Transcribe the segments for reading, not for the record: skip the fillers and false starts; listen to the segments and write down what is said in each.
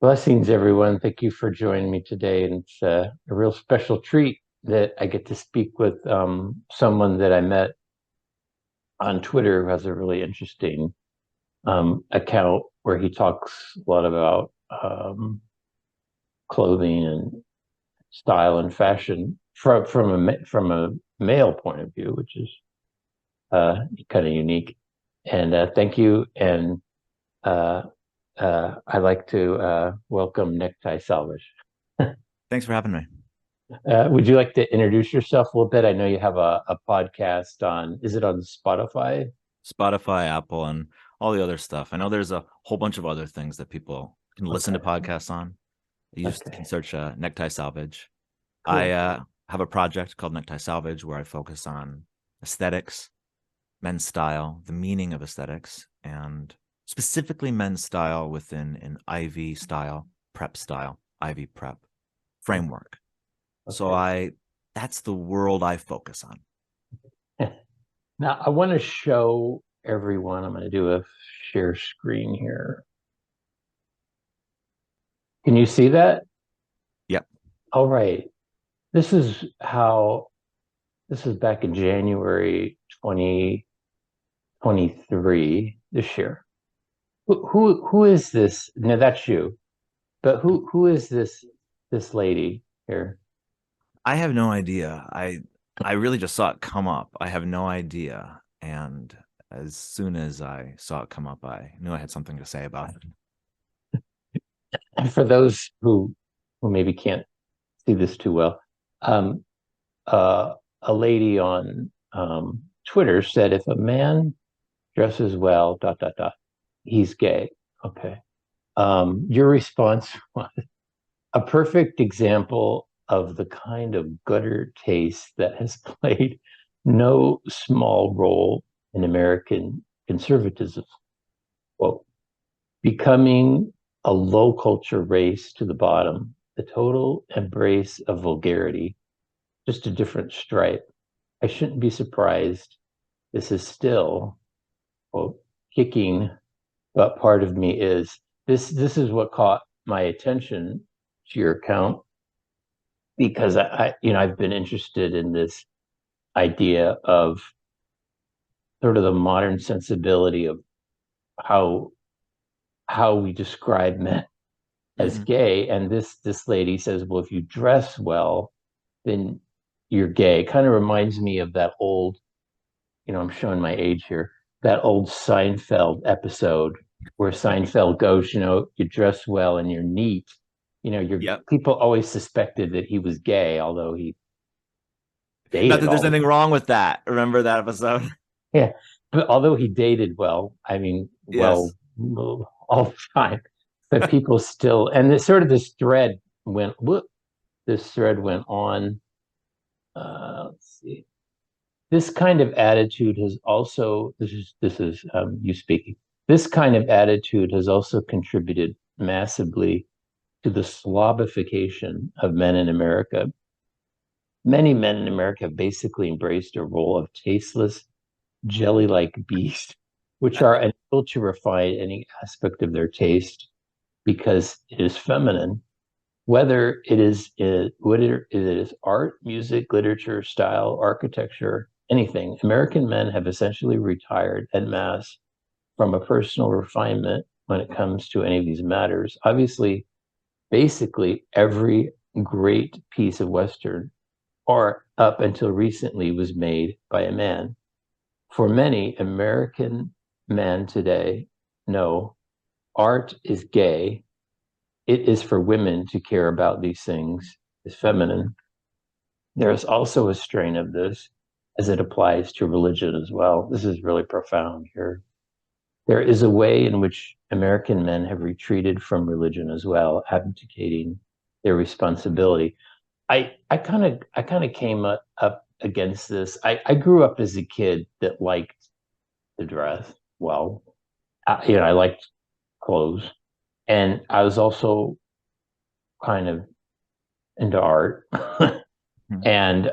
Blessings, everyone. Thank you for joining me today. And it's a real special treat that I get to speak with someone that I met on Twitter who has a really interesting account where he talks a lot about clothing and style and fashion from a male point of view, which is kind of unique. And thank you. And uh, I'd like to welcome Necktie Salvage. Thanks for having me. Would you like to introduce yourself a little bit? I know you have a podcast on, is it on Spotify? Spotify, Apple, and all the other stuff. I know there's a whole bunch of other things that people can listen to Okay. podcasts on. You just can Okay. search Necktie Salvage. I Cool. have a project called Necktie Salvage where I focus on aesthetics, men's style, the meaning of aesthetics, and specifically men's style within an IV style, prep style, IV prep framework. So Okay. that's the world I focus on. Now I want to show everyone, I'm going to do a share screen here. Can you see that? Yep. All right. This is how, this is back in January 2023, this year. Who is this? No, that's you. But who is this lady here? I have no idea. I really just saw it come up. I have no idea. And as soon as I saw it come up, I knew I had something to say about it. And for those who maybe can't see this too well, um, a lady on Twitter said if a man dresses well, dot dot dot, he's gay. Okay. Your response was a perfect example of the kind of gutter taste that has played no small role in American conservatism. Quote, becoming a low culture race to the bottom, the total embrace of vulgarity, just a different stripe. I shouldn't be surprised. This is still, quote, kicking, but part of me is. This is what caught my attention to your account because I've been interested in this idea of sort of the modern sensibility of how how we describe men as Mm-hmm. gay. And this lady says, well, if you dress well, then you're gay. Kind of reminds me of that old, I'm showing my age here, that old Seinfeld episode where Seinfeld goes, you dress well and you're neat. Your Yep. people always suspected that he was gay, although he Not dated that there's all the anything time. wrong with that. Remember that episode? Yeah. But although he dated well, I mean, Yes. all the time, but people still, and this thread went on. Let's see. This kind of attitude has also, this is you speaking. This kind of attitude has also contributed massively to the slobification of men in America. Many men in America have basically embraced a role of tasteless, jelly-like beasts, which are unable to refine any aspect of their taste because it is feminine, whether it is art, music, literature, style, architecture, anything. American men have essentially retired en masse from a personal refinement when it comes to any of these matters. Obviously, basically every great piece of Western art up until recently was made by a man. For many American men today, no, art is gay. It is for women to care about these things, is feminine. There is also a strain of this as it applies to religion as well. This is really profound here. There is a way in which American men have retreated from religion as well, abdicating their responsibility. I kind of came up against this. I grew up as a kid that liked to dress well. I liked clothes, and I was also kind of into art, and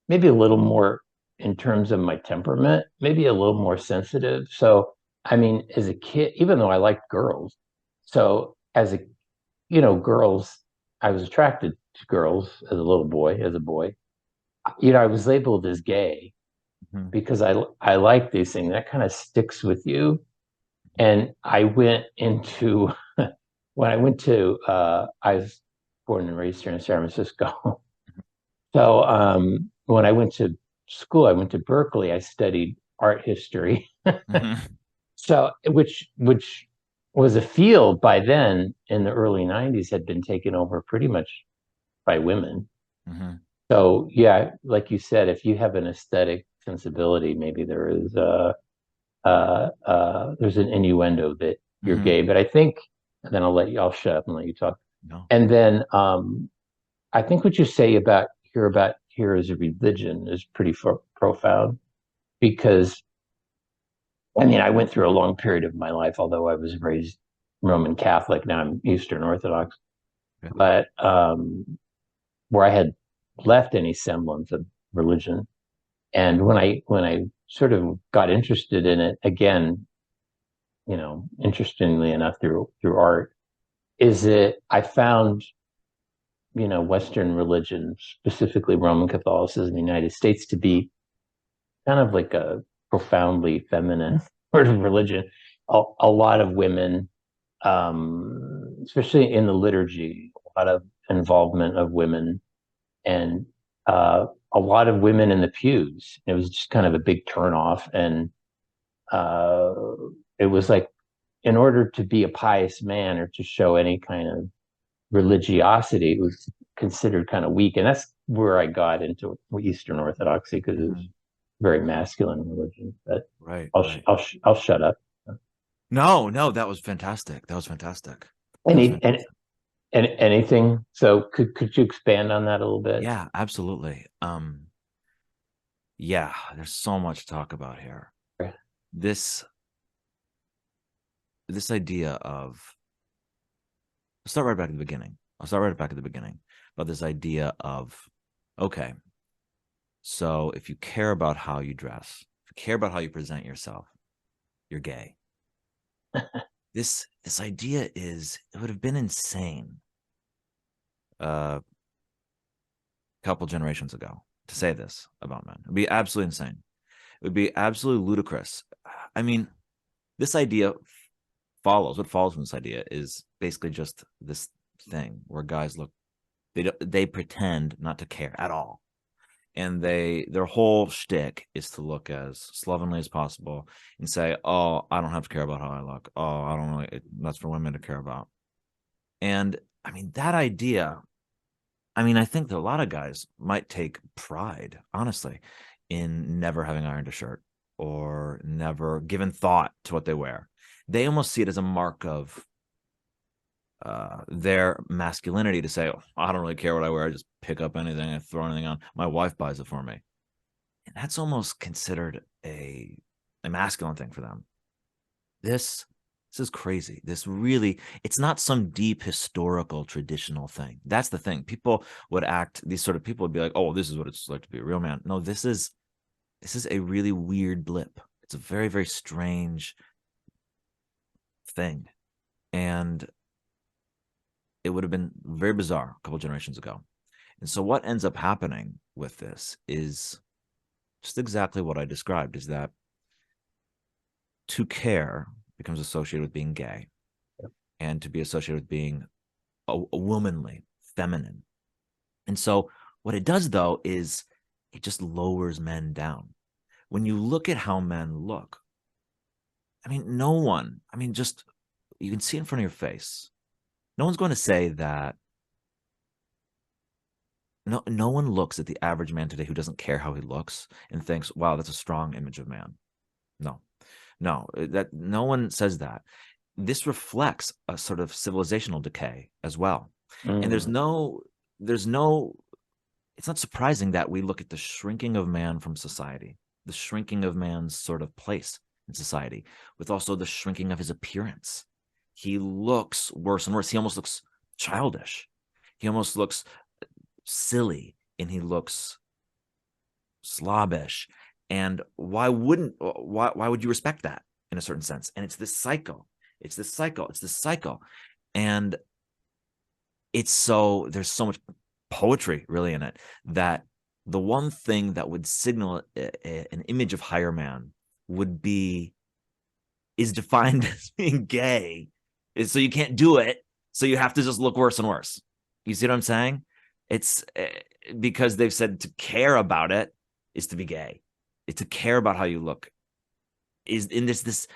maybe a little more in terms of my temperament, maybe a little more sensitive. So I mean, as a kid, even though I liked girls, so as a, girls, I was attracted to girls as a little boy, as a boy. I was labeled as gay Mhm. because I like these things. That kind of sticks with you. And I went into when I went to I was born and raised here in San Francisco. So when I went to school, I went to Berkeley. I studied art history. Mhm. So which was a field by then in the early 90s had been taken over pretty much by women. Mhm. So yeah, like you said, if you have an aesthetic sensibility, maybe there's an innuendo that you're Mhm. gay. But I think, and then I'll shut up and let you talk. No. And then I think what you say about here as a religion is pretty profound because I mean I went through a long period of my life, although I was raised Roman Catholic. Now I'm Eastern Orthodox, Okay. but where I had left any semblance of religion. And when I sort of got interested in it again, interestingly enough through art, is that I found Western religion, specifically Roman Catholicism in the United States, to be kind of like a profoundly feminine sort of religion. A lot of women, especially in the liturgy, a lot of involvement of women, and a lot of women in the pews. It was just kind of a big turnoff, and uh, it was like in order to be a pious man or to show any kind of religiosity, it was considered kind of weak. And that's where I got into Eastern Orthodoxy because it was Mhm. very masculine religion. But Right, I'll right. I'll shut up. No, no, that was fantastic. That was fantastic. That was Any fantastic. and anything. So could you expand on that a little bit? Yeah, absolutely. Yeah, there's so much to talk about here. This this idea of I'll start right back at the beginning. I'll start right back at the beginning about this idea of okay, so if you care about how you dress, if you care about how you present yourself, you're gay. This idea is it would have been insane a couple generations ago to say this about men. It would be absolutely insane. It would be absolutely ludicrous. I mean, this idea what follows from this idea is basically just this thing where guys look they pretend not to care at all, and their whole shtick is to look as slovenly as possible and say, "Oh, I don't have to care about how I look. Oh, I don't really. That's for women to care about." And I mean that idea. I mean, I think that a lot of guys might take pride, honestly, in never having ironed a shirt or never given thought to what they wear. They almost see it as a mark of their masculinity to say, oh, I don't really care what I wear. I just pick up anything, I throw anything on. My wife buys it for me. And that's almost considered a masculine thing for them. This this is crazy. This really, it's not some deep historical traditional thing. That's the thing. People would act, these sort of people would be like, oh, this is what it's like to be a real man. No, this is a really weird blip. It's a very, very strange thing. And it would have been very bizarre a couple generations ago. And so what ends up happening with this is just exactly what I described, is that to care becomes associated with being gay, and to be associated with being a womanly, feminine. And so what it does though is it just lowers men down. When you look at how men look, I mean, no one, I mean, just you can see in front of your face. No one's going to say that. No one looks at the average man today who doesn't care how he looks and thinks, wow, that's a strong image of man. No, no, that no one says that. This reflects a sort of civilizational decay as well. And Mm. there's no, it's not surprising that we look at the shrinking of man from society, the shrinking of man's sort of place in society, with also the shrinking of his appearance. He looks worse and worse. He almost looks childish. He almost looks silly, and he looks slobbish. And why would you respect that? in a certain sense. And it's this cycle. It's this cycle. It's this cycle. And there's so much poetry really in it, that the one thing that would signal an image of higher man is defined as being gay. So you can't do it. So you have to just look worse and worse. You see what I'm saying? It's because they've said to care about it is to be gay. It's to care about how you look. There's this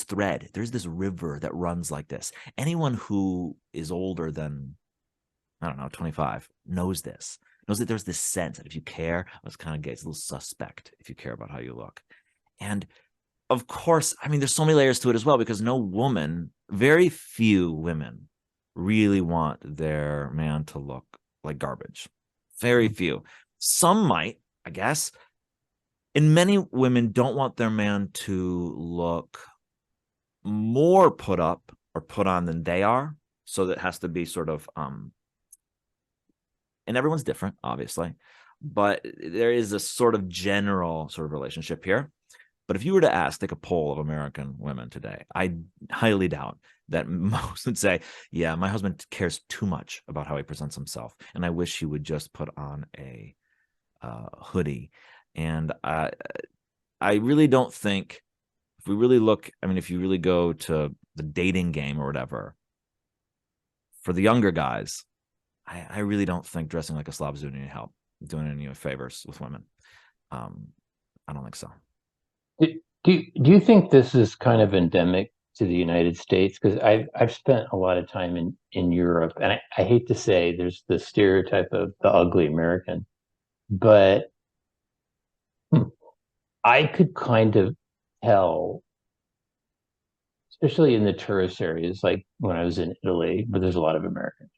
thread. There's this river that runs like this. Anyone who is older than, I don't know, 25 knows this. Knows that there's this sense that if you care, it's kind of gay. It's a little suspect if you care about how you look. And of course, I mean, there's so many layers to it as well, because very few women really want their man to look like garbage. Very few. Some might, I guess. And many women don't want their man to look more put up or put on than they are. So that has to be sort of, and everyone's different, obviously, but there is a sort of general sort of relationship here. But if you were to take a poll of American women today, I highly doubt that most would say, yeah, my husband cares too much about how he presents himself, and I wish he would just put on a hoodie. And I really don't think, if we really look, I mean, if you really go to the dating game or whatever, for the younger guys, I really don't think dressing like a slob is doing any favors with women. I don't think so. Do you think this is kind of endemic to the United States? Because I've spent a lot of time in Europe, and I hate to say there's the stereotype of the ugly American, but I could kind of tell, especially in the tourist areas, like when I was in Italy, but there's a lot of Americans.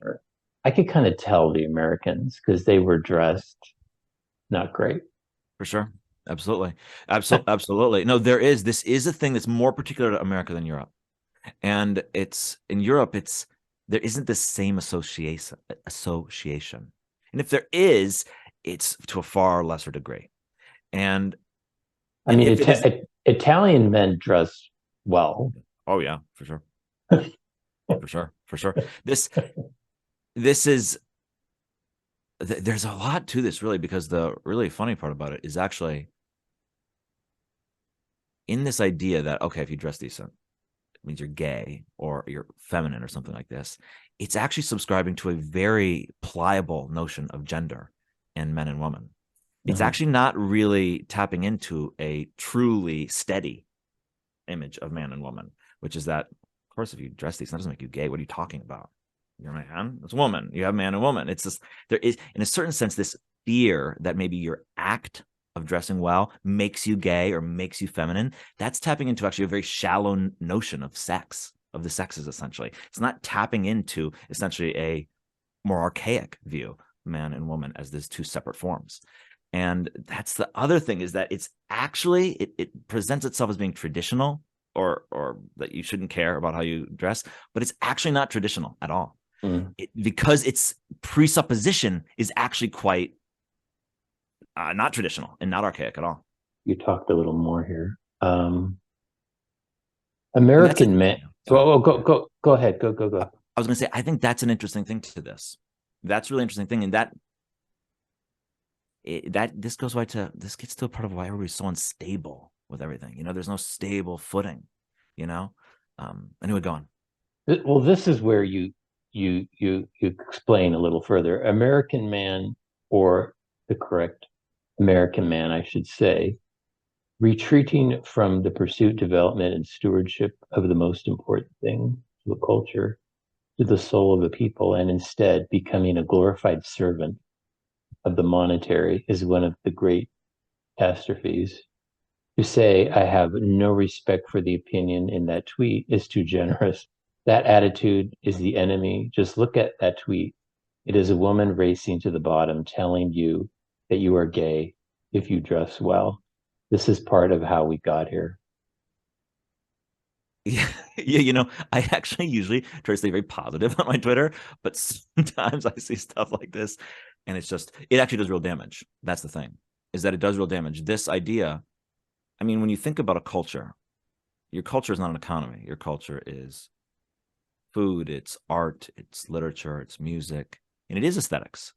I could kind of tell the Americans because they were dressed not great. For sure. Absolutely. Absolutely. No, this is a thing that's more particular to America than Europe. And in Europe, there isn't the same association. And if there is, it's to a far lesser degree. And I mean, if it is, Italian men dress well. oh yeah, for sure. For sure. This is, there's a lot to this, really, because the really funny part about it is actually in this idea that, okay, if you dress decent, it means you're gay or you're feminine or something like this. It's actually subscribing to a very pliable notion of gender and men and women. It's actually not really tapping into a truly steady image of man and woman, which is that, of course, if you dress decent, that doesn't make you gay. What are you talking about? You're a man, it's a woman. You have man and woman. It's just, there is, in a certain sense, this fear that maybe your act of dressing well makes you gay or makes you feminine. That's tapping into actually a very shallow notion of sex, of the sexes, essentially. It's not tapping into essentially a more archaic view, man and woman, as these two separate forms. And that's the other thing, is that it's actually, it presents itself as being traditional, or that you shouldn't care about how you dress, but it's actually not traditional at all. Because its presupposition is actually quite not traditional and not archaic at all. You talked a little more here. American men. Well, go ahead. Go. I was going to say, I think that's an interesting thing to this. That's a really interesting thing, and this gets to a part of why everybody's so unstable with everything. You know, there's no stable footing. You know. Anyway, go on. Well, this is where you explain a little further. American man, or the correct American man, I should say, retreating from the pursuit, development, and stewardship of the most important thing to a culture, to the soul of a people, and instead becoming a glorified servant of the monetary, is one of the great catastrophes. To say I have no respect for the opinion in that tweet is too generous. That attitude is the enemy. Just look at that tweet. It is a woman racing to the bottom, telling you that you are gay if you dress well. This is part of how we got here. Yeah, you know, I actually usually try to stay very positive on my Twitter, but sometimes I see stuff like this, and it actually does real damage. That's the thing, is that it does real damage. This idea, I mean, when you think about a culture, your culture is not an economy. Your culture is food, it's art, it's literature, it's music, and it is aesthetics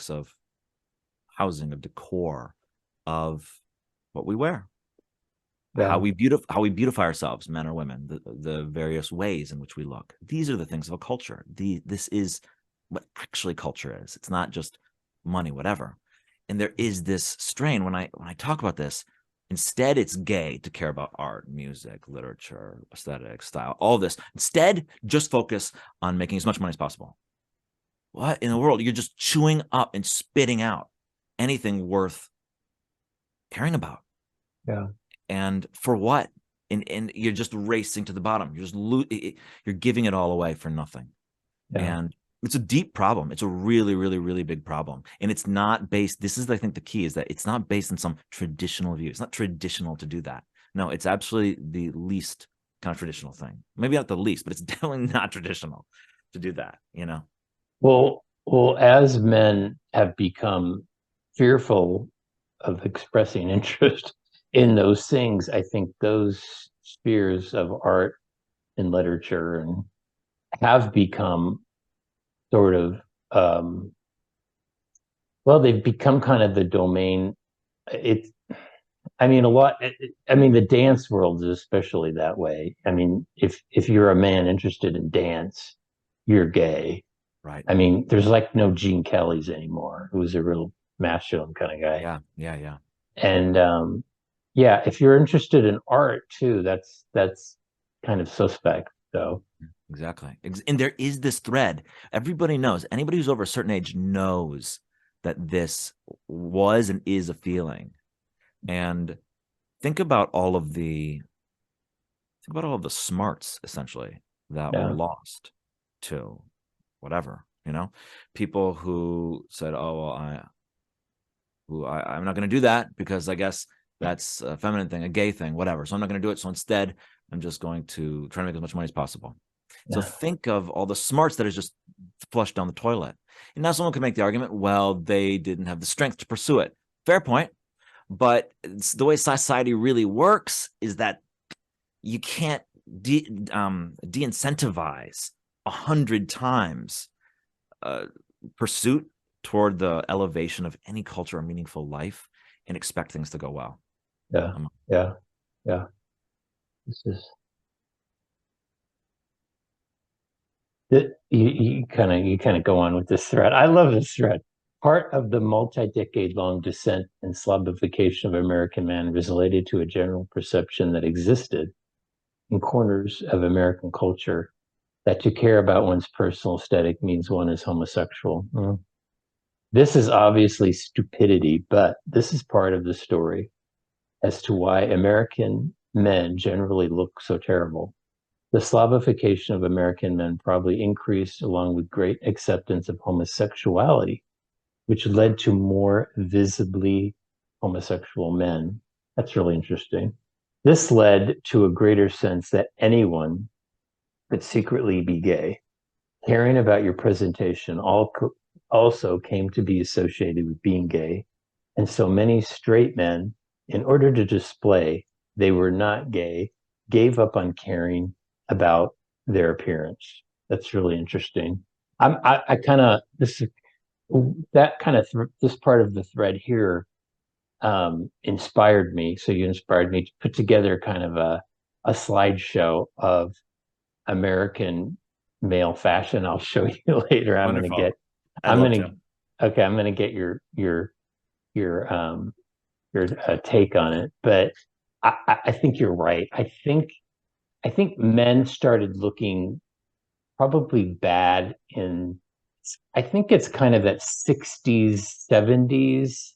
of housing, of decor, of what we wear, Yeah. how we beautify ourselves, men or women, the various ways in which we look. These are the things of a culture. This is what actually culture is. It's not just money, whatever. And there is this strain when I talk about this. Instead, it's gay to care about art, music, literature, aesthetics, style, all this. Instead, just focus on making as much money as possible. What in the world? You're just chewing up and spitting out anything worth caring about. Yeah. And for what? And you're just racing to the bottom. You're giving it all away for nothing. Yeah. And it's a deep problem. It's a really, really, really big problem. And it's not based, this is, I think, the key is that it's not based on some traditional view. It's not traditional to do that. No, it's absolutely the least kind of traditional thing. Maybe not the least, but it's definitely not traditional to do that, you know? Well, as men have become fearful of expressing interest in those things, I think those spheres of art and literature and have become sort of well, they've become kind of the domain. It's I mean a lot. I mean the dance world is especially that way. I mean if you're a man interested in dance, you're gay. Right. I mean, there's like no Gene Kelly's anymore, who was a real masculine kind of guy. Yeah. Yeah. Yeah. And yeah, if you're interested in art too, that's kind of suspect. So Exactly. And there is this thread. Everybody knows, anybody who's over a certain age knows that this was and is a feeling. And think about all of the smarts essentially that were yeah, lost to whatever, you know, people who said, "Oh, well, I'm not going to do that because I guess that's a feminine thing, a gay thing, whatever. So I'm not going to do it. So instead, I'm just going to try to make as much money as possible." So yeah, think of all the smarts that is just flushed down the toilet. And now someone could make the argument, well, they didn't have the strength to pursue it. Fair point. But the way society really works is that you can't de-incentivize 100 times pursuit toward the elevation of any culture or meaningful life and expect things to go well. yeah, yeah, yeah. This is you kind of go on with this thread. I love this thread. Part of the multi-decade long descent and slobification of American man was related to a general perception that existed in corners of American culture that to care about one's personal aesthetic means one is homosexual. This is obviously stupidity, but this is part of the story as to why American men generally look so terrible. The Slavification of American men probably increased along with great acceptance of homosexuality, which led to more visibly homosexual men. That's really interesting. This led to a greater sense that anyone could secretly be gay. Caring about your presentation also came to be associated with being gay. And so many straight men, in order to display they were not gay, gave up on caring about their appearance. That's really interesting. I kind of this that kind of this part of the thread here inspired me. So you inspired me to put together kind of a slideshow of American male fashion. I'll show you later. Wonderful. I'd I'm love gonna, to. okay, I'm gonna get your take on it. But I think you're right. I think men started looking probably bad in, I think it's kind of that 60s, 70s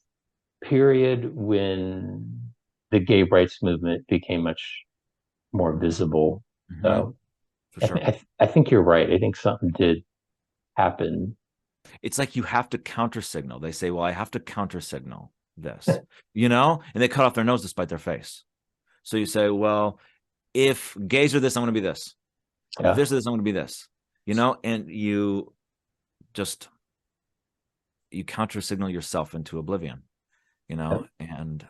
period when the gay rights movement became much more visible. Mm-hmm. So For I, th- sure. I, th- I think you're right. I think something did happen. It's like you have to counter signal. They say, well, I have to counter signal this, you know, and they cut off their nose despite their face. So you say, well, if gays are this, I'm going to be this. If Yeah. this is this, I'm going to be this, you know, and just, you counter signal yourself into oblivion, you Yeah. know, and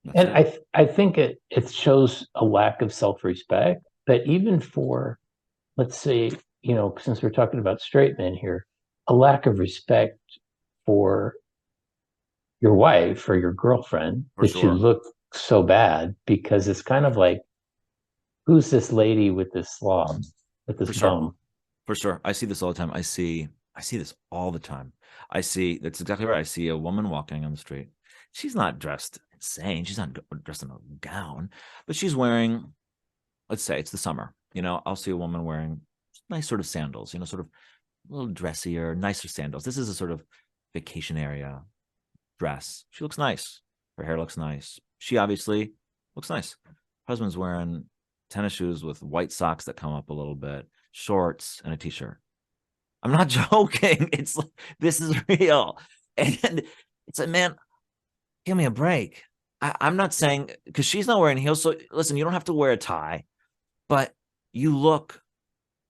That's And it. I think it shows a lack of self-respect, but even for, let's say, since we're talking about straight men here, a lack of respect for your wife or your girlfriend For that you sure. look so bad, because it's kind of like, who's this lady with this slob, with this For sure. bum? For sure. I see this all the time. I see this all the time. I see that's exactly right. I see a woman walking on the street. She's not dressed insane. She's not dressed in a gown, but she's wearing, let's say it's the summer. I'll see a woman wearing nice sort of sandals, sort of a little dressier, nicer sandals. This is a sort of vacation area dress. She looks nice. Her hair looks nice. She obviously looks nice. Husband's wearing tennis shoes with white socks that come up a little bit, shorts, and a t-shirt. I'm not joking. It's like, this is real. And it's like, man, give me a break. I'm not saying, because she's not wearing heels. So listen, you don't have to wear a tie, but you look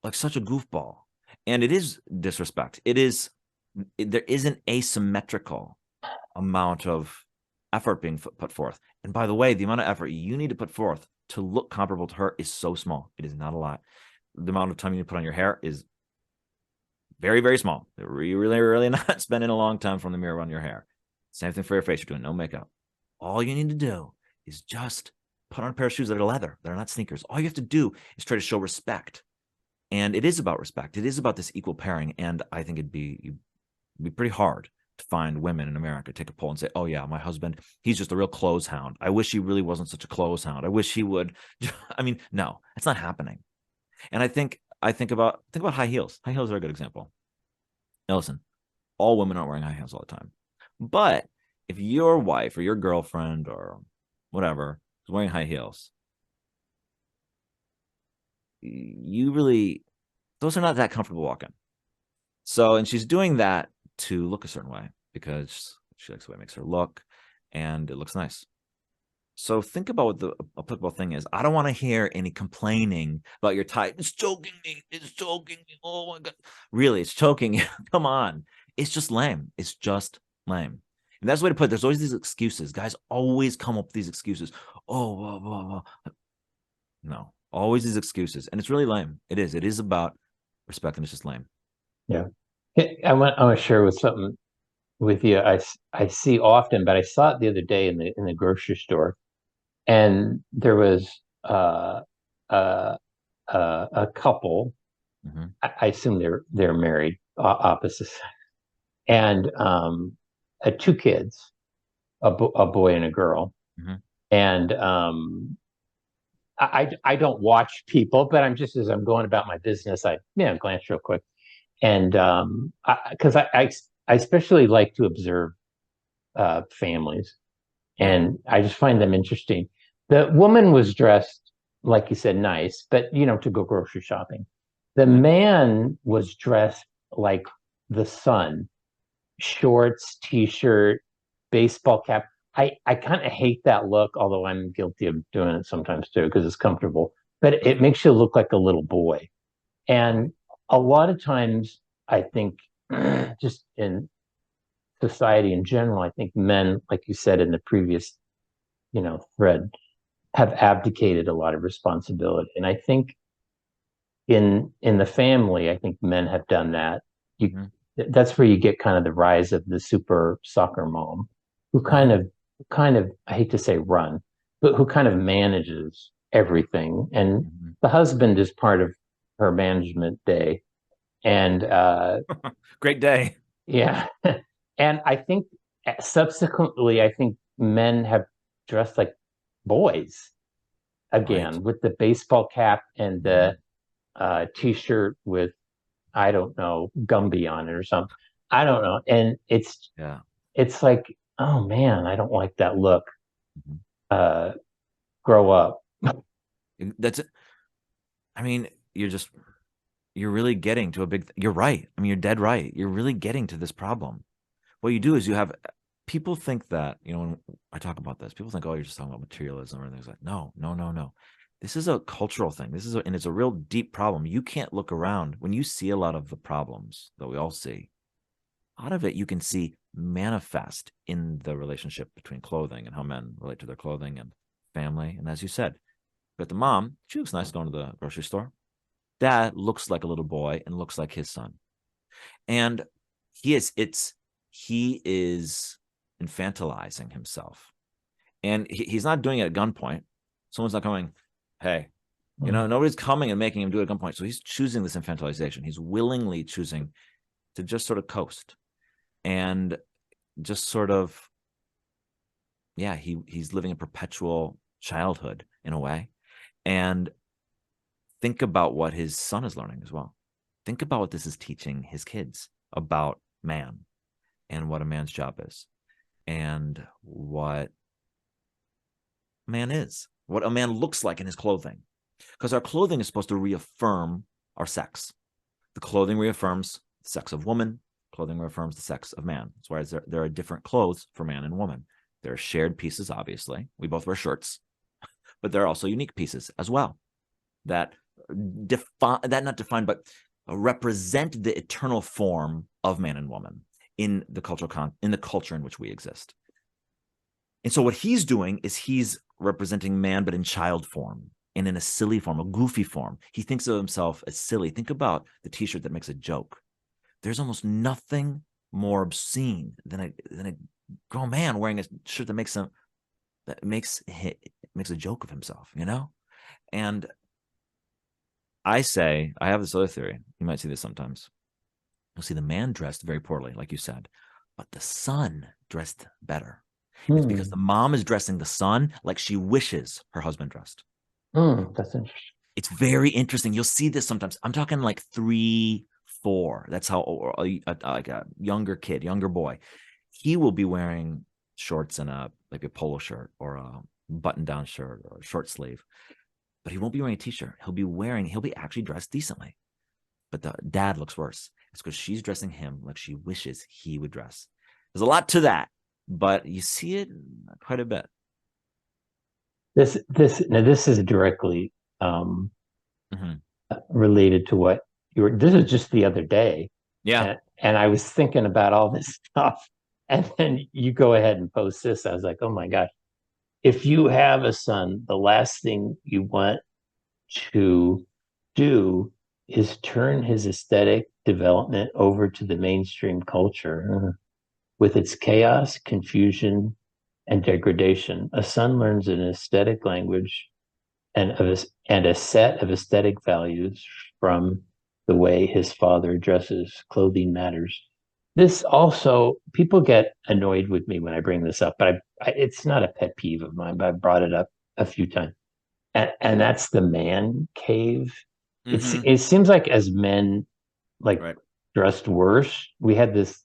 like such a goofball. And it is disrespect. There is an asymmetrical amount of effort being put forth. And by the way, the amount of effort you need to put forth to look comparable to her is so small. It is not a lot. The amount of time you put on your hair is very, very small. You're really not spending a long time from the mirror on your hair. Same thing for your face. You're doing no makeup. All you need to do is just put on a pair of shoes that are leather, that are not sneakers. All you have to do is try to show respect. And it is about respect. It is about this equal pairing. And I think it'd be pretty hard to find women in America take a poll and say, oh yeah, my husband, he's just a real clothes hound. I wish he really wasn't such a clothes hound. I wish he would. I mean, no, it's not happening. And I think about high heels. High heels are a good example. Now listen, all women aren't wearing high heels all the time. But if your wife or your girlfriend or whatever is wearing high heels, you really, those are not that comfortable walking. So, and she's doing that to look a certain way because she likes the way it makes her look and it looks nice. So think about what the applicable thing is. I don't want to hear any complaining about your tie. It's choking me. It's choking me. Oh my God. Really, it's choking you. Come on. It's just lame. It's just lame. And that's the way to put it. There's always these excuses. Guys always come up with these excuses. Oh, blah, blah, blah. No, always these excuses. And it's really lame. It is. It is about respect and it's just lame. Yeah. I want to share with something with you. I see often, but I saw it the other day in the grocery store, and there was uh, a couple. Mm-hmm. I assume they're married, opposites, and two kids, a boy and a girl. Mm-hmm. And I don't watch people, but as I'm going about my business, I glance real quick, and because I especially like to observe families, Yeah. and I just find them interesting. The woman was dressed, like you said, nice, but to go grocery shopping. The Right. man was dressed like the sun, shorts, t-shirt, baseball cap. I kind of hate that look, although I'm guilty of doing it sometimes too, because it's comfortable. But it makes you look like a little boy. Right. And a lot of times, I think, just in society in general, I think men, like you said in the previous, thread, have abdicated a lot of responsibility. And I think in the family, I think men have done that. You Mm-hmm. That's where you get kind of the rise of the super soccer mom, who Right. kind of I hate to say run, but who kind of manages everything. And Mm-hmm. the husband is part of her management day. And Great day. yeah. And I think subsequently, I think men have dressed like boys Right. again with the baseball cap and Mm-hmm. the t-shirt with, I don't know, Gumby on it or something. I don't know. And Yeah. it's like, oh man, I don't like that look. Mm-hmm. Uh, grow up. That's it. I mean, you're really getting to a big, you're right. I mean, you're dead right. You're really getting to this problem. What you do is you have people think that, when I talk about this, people think, oh, you're just talking about materialism or things like, no, no, no, no. This is a cultural thing. And it's a real deep problem. You can't look around when you see a lot of the problems that we all see. Out of it, you can see manifest in the relationship between clothing and how men relate to their clothing and family. And as you said, but the mom, she looks nice going to the grocery store. Dad looks like a little boy and looks like his son. And he is infantilizing himself. And he's not doing it at gunpoint. Someone's not going, hey, nobody's coming and making him do it at gunpoint. So he's choosing this infantilization. He's willingly choosing to just sort of coast and just sort of, he's living a perpetual childhood in a way. And think about what his son is learning as well. Think about what this is teaching his kids about man and what a man's job is and what man is, what a man looks like in his clothing. Because our clothing is supposed to reaffirm our sex. The clothing reaffirms the sex of woman. Clothing reaffirms the sex of man. That's why there are different clothes for man and woman. There are shared pieces, obviously. We both wear shirts. But there are also unique pieces as well that represent the eternal form of man and woman in the culture in which we exist. And so what he's doing is he's representing man, but in child form and in a silly form, a goofy form. He thinks of himself as silly. Think about the t-shirt that makes a joke. There's almost nothing more obscene than a grown man wearing a shirt that makes a joke of himself, And I have this other theory. You might see this sometimes. You'll see the man dressed very poorly, like you said, but the son dressed better. It's because the mom is dressing the son like she wishes her husband dressed. That's interesting. It's very interesting. You'll see this sometimes. I'm talking like 3, 4. That's how like a younger kid, younger boy, he will be wearing shorts and a polo shirt or a button-down shirt or a short sleeve, but he won't be wearing a t-shirt. He'll be actually dressed decently. But the dad looks worse. It's because she's dressing him like she wishes he would dress. There's a lot to that, but you see it quite a bit. This is directly related to what this is just the other day. Yeah. And I was thinking about all this stuff. And then you go ahead and post this. I was like, oh my gosh. If you have a son, the last thing you want to do is turn his aesthetic development over to the mainstream culture with its chaos, confusion, and degradation. A son learns an aesthetic language and a set of aesthetic values from the way his father dresses. Clothing matters. This also, people get annoyed with me when I bring this up, but it's not a pet peeve of mine, but I brought it up a few times. And that's the man cave. It seems like as men dressed worse, we had this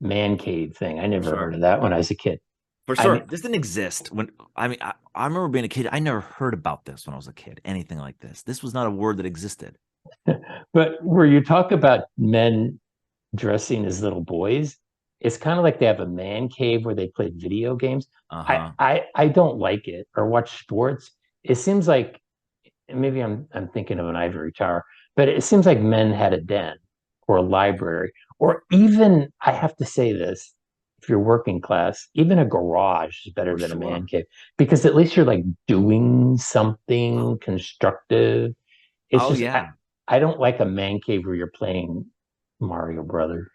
man cave thing. I never heard of that when I was a kid. For sure. This didn't exist I remember being a kid. I never heard about this when I was a kid, anything like this. This was not a word that existed. But where you talk about men dressing as little boys, it's kind of like they have a man cave where they play video games. I don't like it or watch sports. It seems like maybe I'm thinking of an ivory tower, but it seems like men had a den or a library, or even, I have to say this, if you're working class, even a garage is better than a man cave, because at least you're like doing something constructive. It's I don't like a man cave where you're playing Mario Brothers.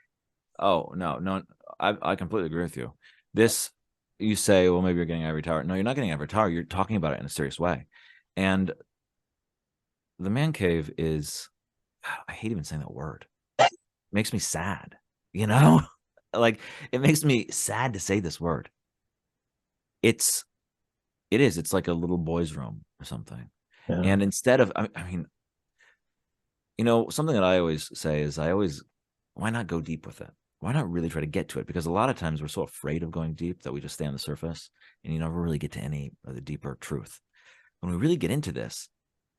Oh, no, I completely agree with you. This, you say, well, maybe you're getting ivory tower. No, you're not getting ivory tower. You're talking about it in a serious way. And the man cave is, I hate even saying that word. It makes me sad, like it makes me sad to say this word. It's like a little boy's room or something. Yeah. And instead of, something that I always say is why not go deep with it? Why not really try to get to it? Because a lot of times we're so afraid of going deep that we just stay on the surface and you never really get to any of the deeper truth. When we really get into this,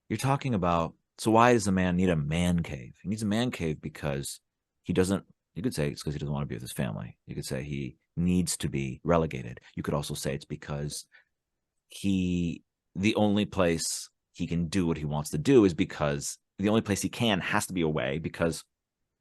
you're talking about, so why does a man need a man cave? He needs a man cave because he doesn't, you could say it's because he doesn't want to be with his family. You could say he needs to be relegated. You could also say it's because the only place he can do what he wants to do is because the only place he can has to be away because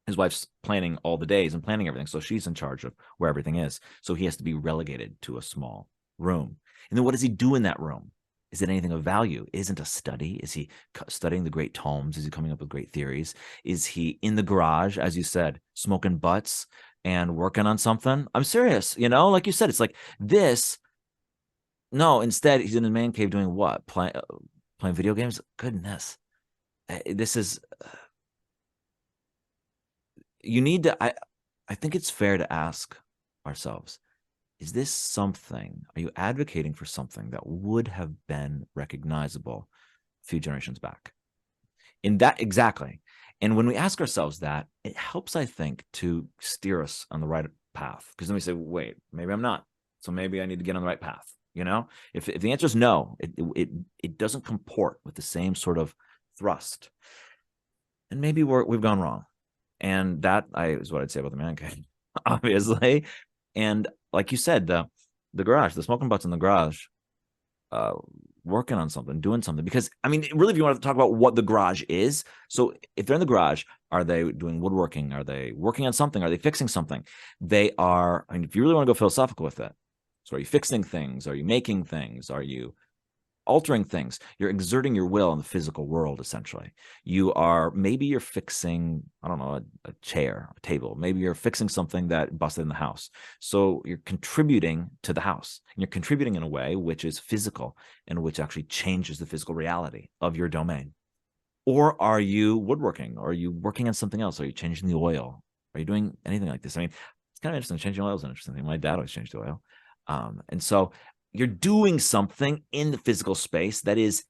his wife's planning all the days and planning everything. So she's in charge of where everything is. So he has to be relegated to a small room. And then what does he do in that room? Is it anything of value? Isn't a study? Is he studying the great tomes? Is he coming up with great theories? Is he in the garage, as you said, smoking butts and working on something? I'm serious, like you said, it's like this. No, instead he's in the man cave doing what? Playing video games? Goodness. This is, you need to, I think it's fair to ask ourselves, is this something, are you advocating for something that would have been recognizable a few generations back? In that, exactly. And when we ask ourselves that, it helps, I think, to steer us on the right path. Because then we say, wait, maybe I'm not. So maybe I need to get on the right path. If the answer is no, it doesn't comport with the same sort of thrust. And maybe we've gone wrong. And that is what I'd say about the man cave, obviously. And like you said, the garage, the smoking butts in the garage, working on something, doing something. Because, I mean, really, if you want to talk about what the garage is, so if they're in the garage, are they doing woodworking? Are they working on something? Are they fixing something? They are, I mean, if you really want to go philosophical with it, so are you fixing things? Are you making things? Are you altering things? You're exerting your will in the physical world, essentially. Maybe you're fixing, I don't know, a chair, a table. Maybe you're fixing something that busted in the house. So you're contributing to the house. And you're contributing in a way which is physical and which actually changes the physical reality of your domain. Or are you woodworking? Or are you working on something else? Are you changing the oil? Are you doing anything like this? I mean, it's kind of interesting. Changing oil is an interesting thing. My dad always changed the oil. And so you're doing something in the physical space that is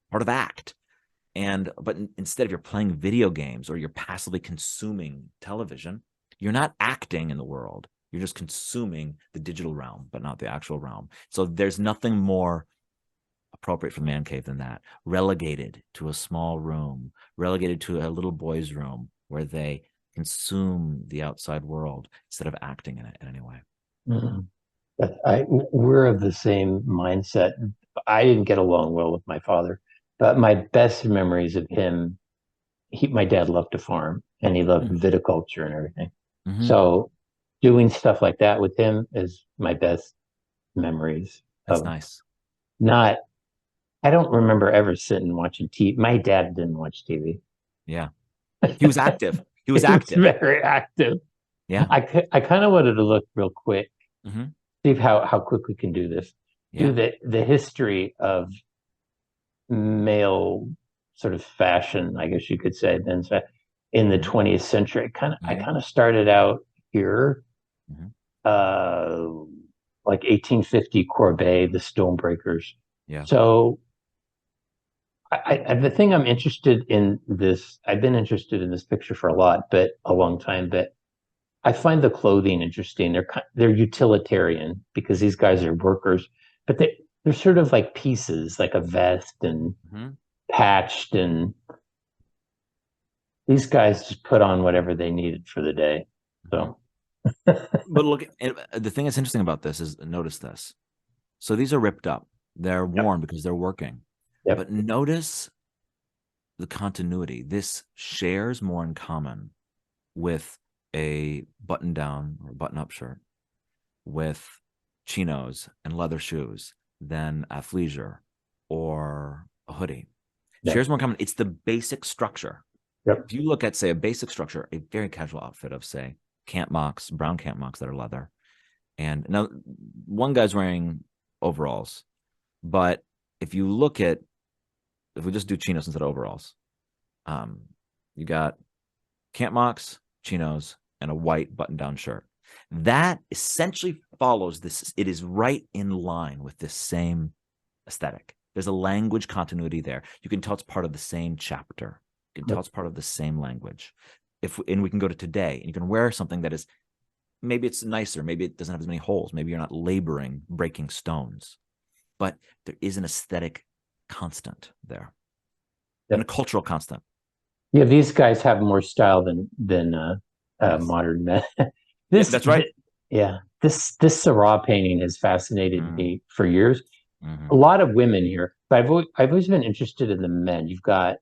part of act. But instead, if you're playing video games or you're passively consuming television, you're not acting in the world. You're just consuming the digital realm, but not the actual realm. So there's nothing more appropriate for the man cave than that. Relegated to a small room, relegated to a little boy's room where they consume the outside world instead of acting in it in any way. Mm-hmm. We're of the same mindset. I didn't get along well with my father, but my best memories of him, my dad loved to farm and he loved viticulture and everything. Mm-hmm. So doing stuff like that with him is my best memories. That's nice. I don't remember ever sitting watching TV. My dad didn't watch TV. Yeah. He was active. He was active. Very active. Yeah. I kind of wanted to look real quick. Mm-hmm. See how quick we can do this. Yeah. Do the history of male sort of fashion, I guess you could say, men's fashion in the 20th century. I kind of started out here, like 1850 Courbet, the Stonebreakers. Yeah. So the thing I'm interested in this, I've been interested in this picture for a long time, but I find the clothing interesting. They're utilitarian because these guys are workers, but they're sort of like pieces, like a vest and patched, and these guys just put on whatever they needed for the day. So, but look, the thing that's interesting about this is notice this. So these are ripped up. They're worn because they're working. Yep. But notice the continuity. This shares more in common with a button-down or button-up shirt, with chinos and leather shoes than athleisure or a hoodie. Shares more in common. It's the basic structure. Yep. If you look at, say, a basic structure, a very casual outfit of, say, camp mocks, brown camp mocks that are leather. And now one guy's wearing overalls, but if we just do chinos instead of overalls, you got camp mocks, chinos, and a white button-down shirt. That essentially follows this. It is right in line with this same aesthetic. There's a language continuity there. You can tell it's part of the same chapter. You can tell it's part of the same language. And we can go to today, and you can wear something that is, maybe it's nicer, maybe it doesn't have as many holes, maybe you're not laboring breaking stones, but there is an aesthetic constant there, and a cultural constant. Yeah, these guys have more style than modern men. That's right. This Seurat painting has fascinated me for years. A lot of women here, but I've always been interested in the men. You've got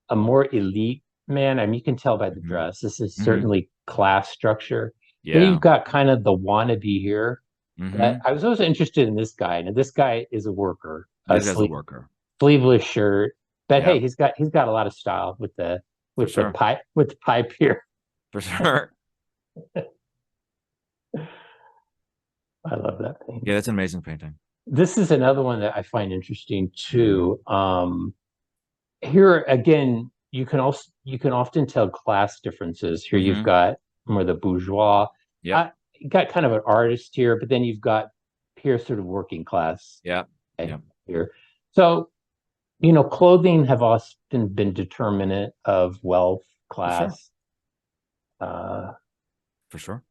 a more elite man, I mean, you can tell by the Hmm. dress. This is Hmm. certainly class structure. Then Yeah. you've got kind of the wannabe here. But Hmm. I was always interested in this guy. Now, this guy is a worker, a This guy's a worker. sleeveless shirt. But Yeah, hey, he's got a lot of style with the for sure. pipe here. For sure. I love that thing. Yeah, that's an amazing painting. This is another one that I find interesting Hmm. too. Here again, you can often tell class differences. Here you've Hmm. got more the bourgeois. Yep. You got kind of an artist here, but then you've got here sort of working class Yep. eh, Yep. here. So, clothing have often been determinant of wealth, For sure. class. Uh, For sure.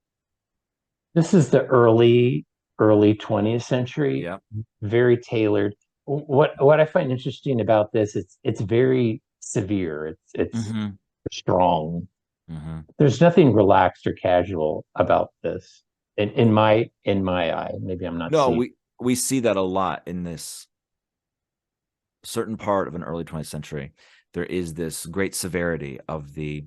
this is the early 20th century, Yep. very tailored. What I find interesting about this, it's very severe. It's Hmm. strong. Hmm. There's nothing relaxed or casual about this in my eye. Maybe I'm not No, seeing. we see that a lot in this certain part of an early 20th century. There is this great severity of the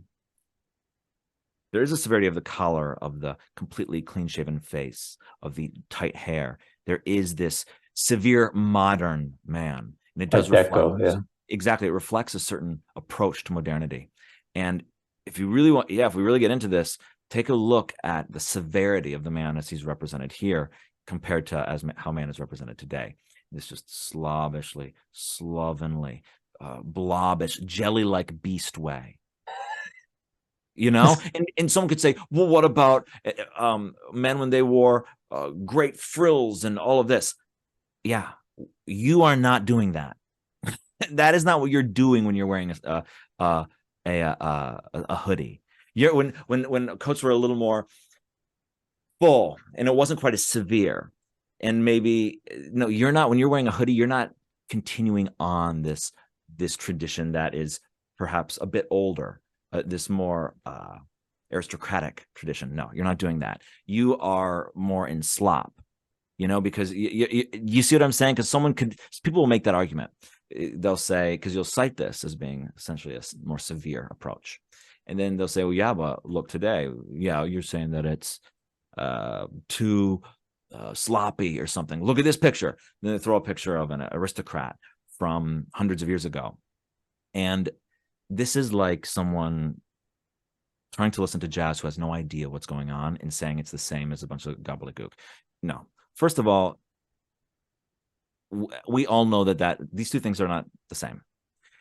there is a severity of the collar, of the completely clean shaven face, of the tight hair. There is this severe modern man, and it does Art reflect Deco, yeah. exactly. It reflects a certain approach to modernity. And if you really want, yeah, if we really get into this, take a look at the severity of the man as he's represented here compared to how man is represented today. This just slavishly, slovenly, blobbish, jelly-like beast way. And someone could say, well, what about men when they wore great frills and all of this? Yeah, you are not doing that. That is not what you're doing when you're wearing a hoodie. You're when coats were a little more full and it wasn't quite as severe, and maybe no, you're not, when you're wearing a hoodie, you're not continuing on this tradition that is perhaps a bit older, this more aristocratic tradition. No, you're not doing that. You are more in slop, because you see what I'm saying? Because people will make that argument. They'll say, because you'll cite this as being essentially a more severe approach. And then they'll say, well, yeah, but look today. Yeah, you're saying that it's too sloppy or something. Look at this picture. Then they throw a picture of an aristocrat from hundreds of years ago. And this is like someone trying to listen to jazz who has no idea what's going on and saying it's the same as a bunch of gobbledygook. No. First of all, we all know that these two things are not the same.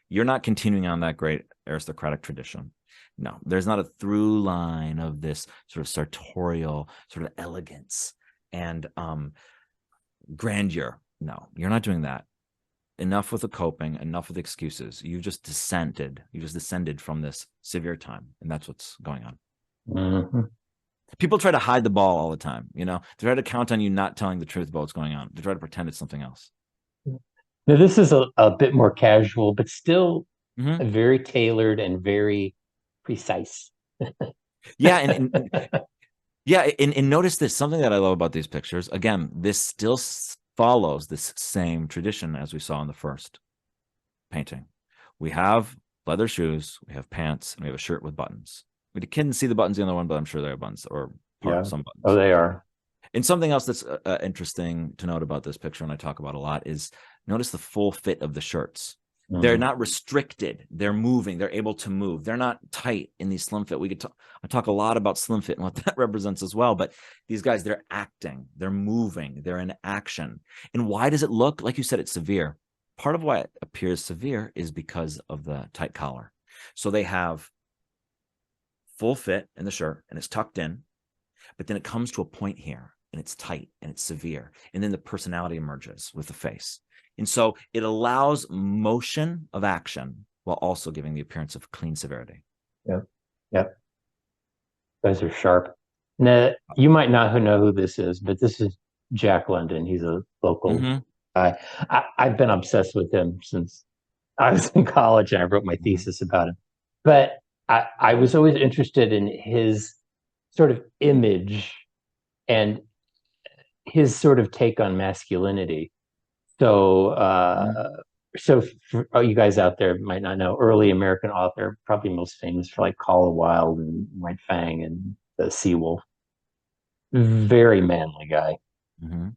You're not continuing on that great aristocratic tradition. No, there's not a through line of this sort of sartorial sort of elegance and grandeur. No, you're not doing that. Enough with the coping, enough with excuses. You've just descended from this severe time, and that's what's going on. Mhm. People try to hide the ball all the time. They try to count on you not telling the truth about what's going on. They try to pretend it's something else. Now, this is a bit more casual, but still Mm-hmm. very tailored and very precise. Yeah, and notice this, something that I love about these pictures. Again, this still follows this same tradition as we saw in the first painting. We have leather shoes, we have pants, and we have a shirt with buttons. We couldn't see the buttons in the other one, but I'm sure they are buttons or Yeah. some Oh, buttons. they are. And something else that's interesting to note about this picture, and I talk about a lot, is notice the full fit of the shirts. They're Mhm. not restricted. They're moving. They're able to move. They're not tight in these slim fit. I talk a lot about slim fit and what that represents as well. But these guys, they're acting. They're moving. They're in action. And why does it look, like you said, it's severe? Part of why it appears severe is because of the tight collar. So they have full fit in the shirt and it's tucked in, but then it comes to a point here and it's tight and it's severe. And then the personality emerges with the face. And so it allows motion of action while also giving the appearance of clean severity. Yep. Yep. Those are sharp. Now, you might not know who this is, but this is Jack London. He's a local Mm-hmm. guy. I've been obsessed with him since I was in college and I wrote my Mm-hmm. thesis about him. But I was always interested in his sort of image and his sort of take on masculinity. So Mm-hmm. so for you guys out there might not know, early American author, probably most famous for like Call of Wild and White Fang and the Sea Wolf. Very manly guy. Mm-hmm.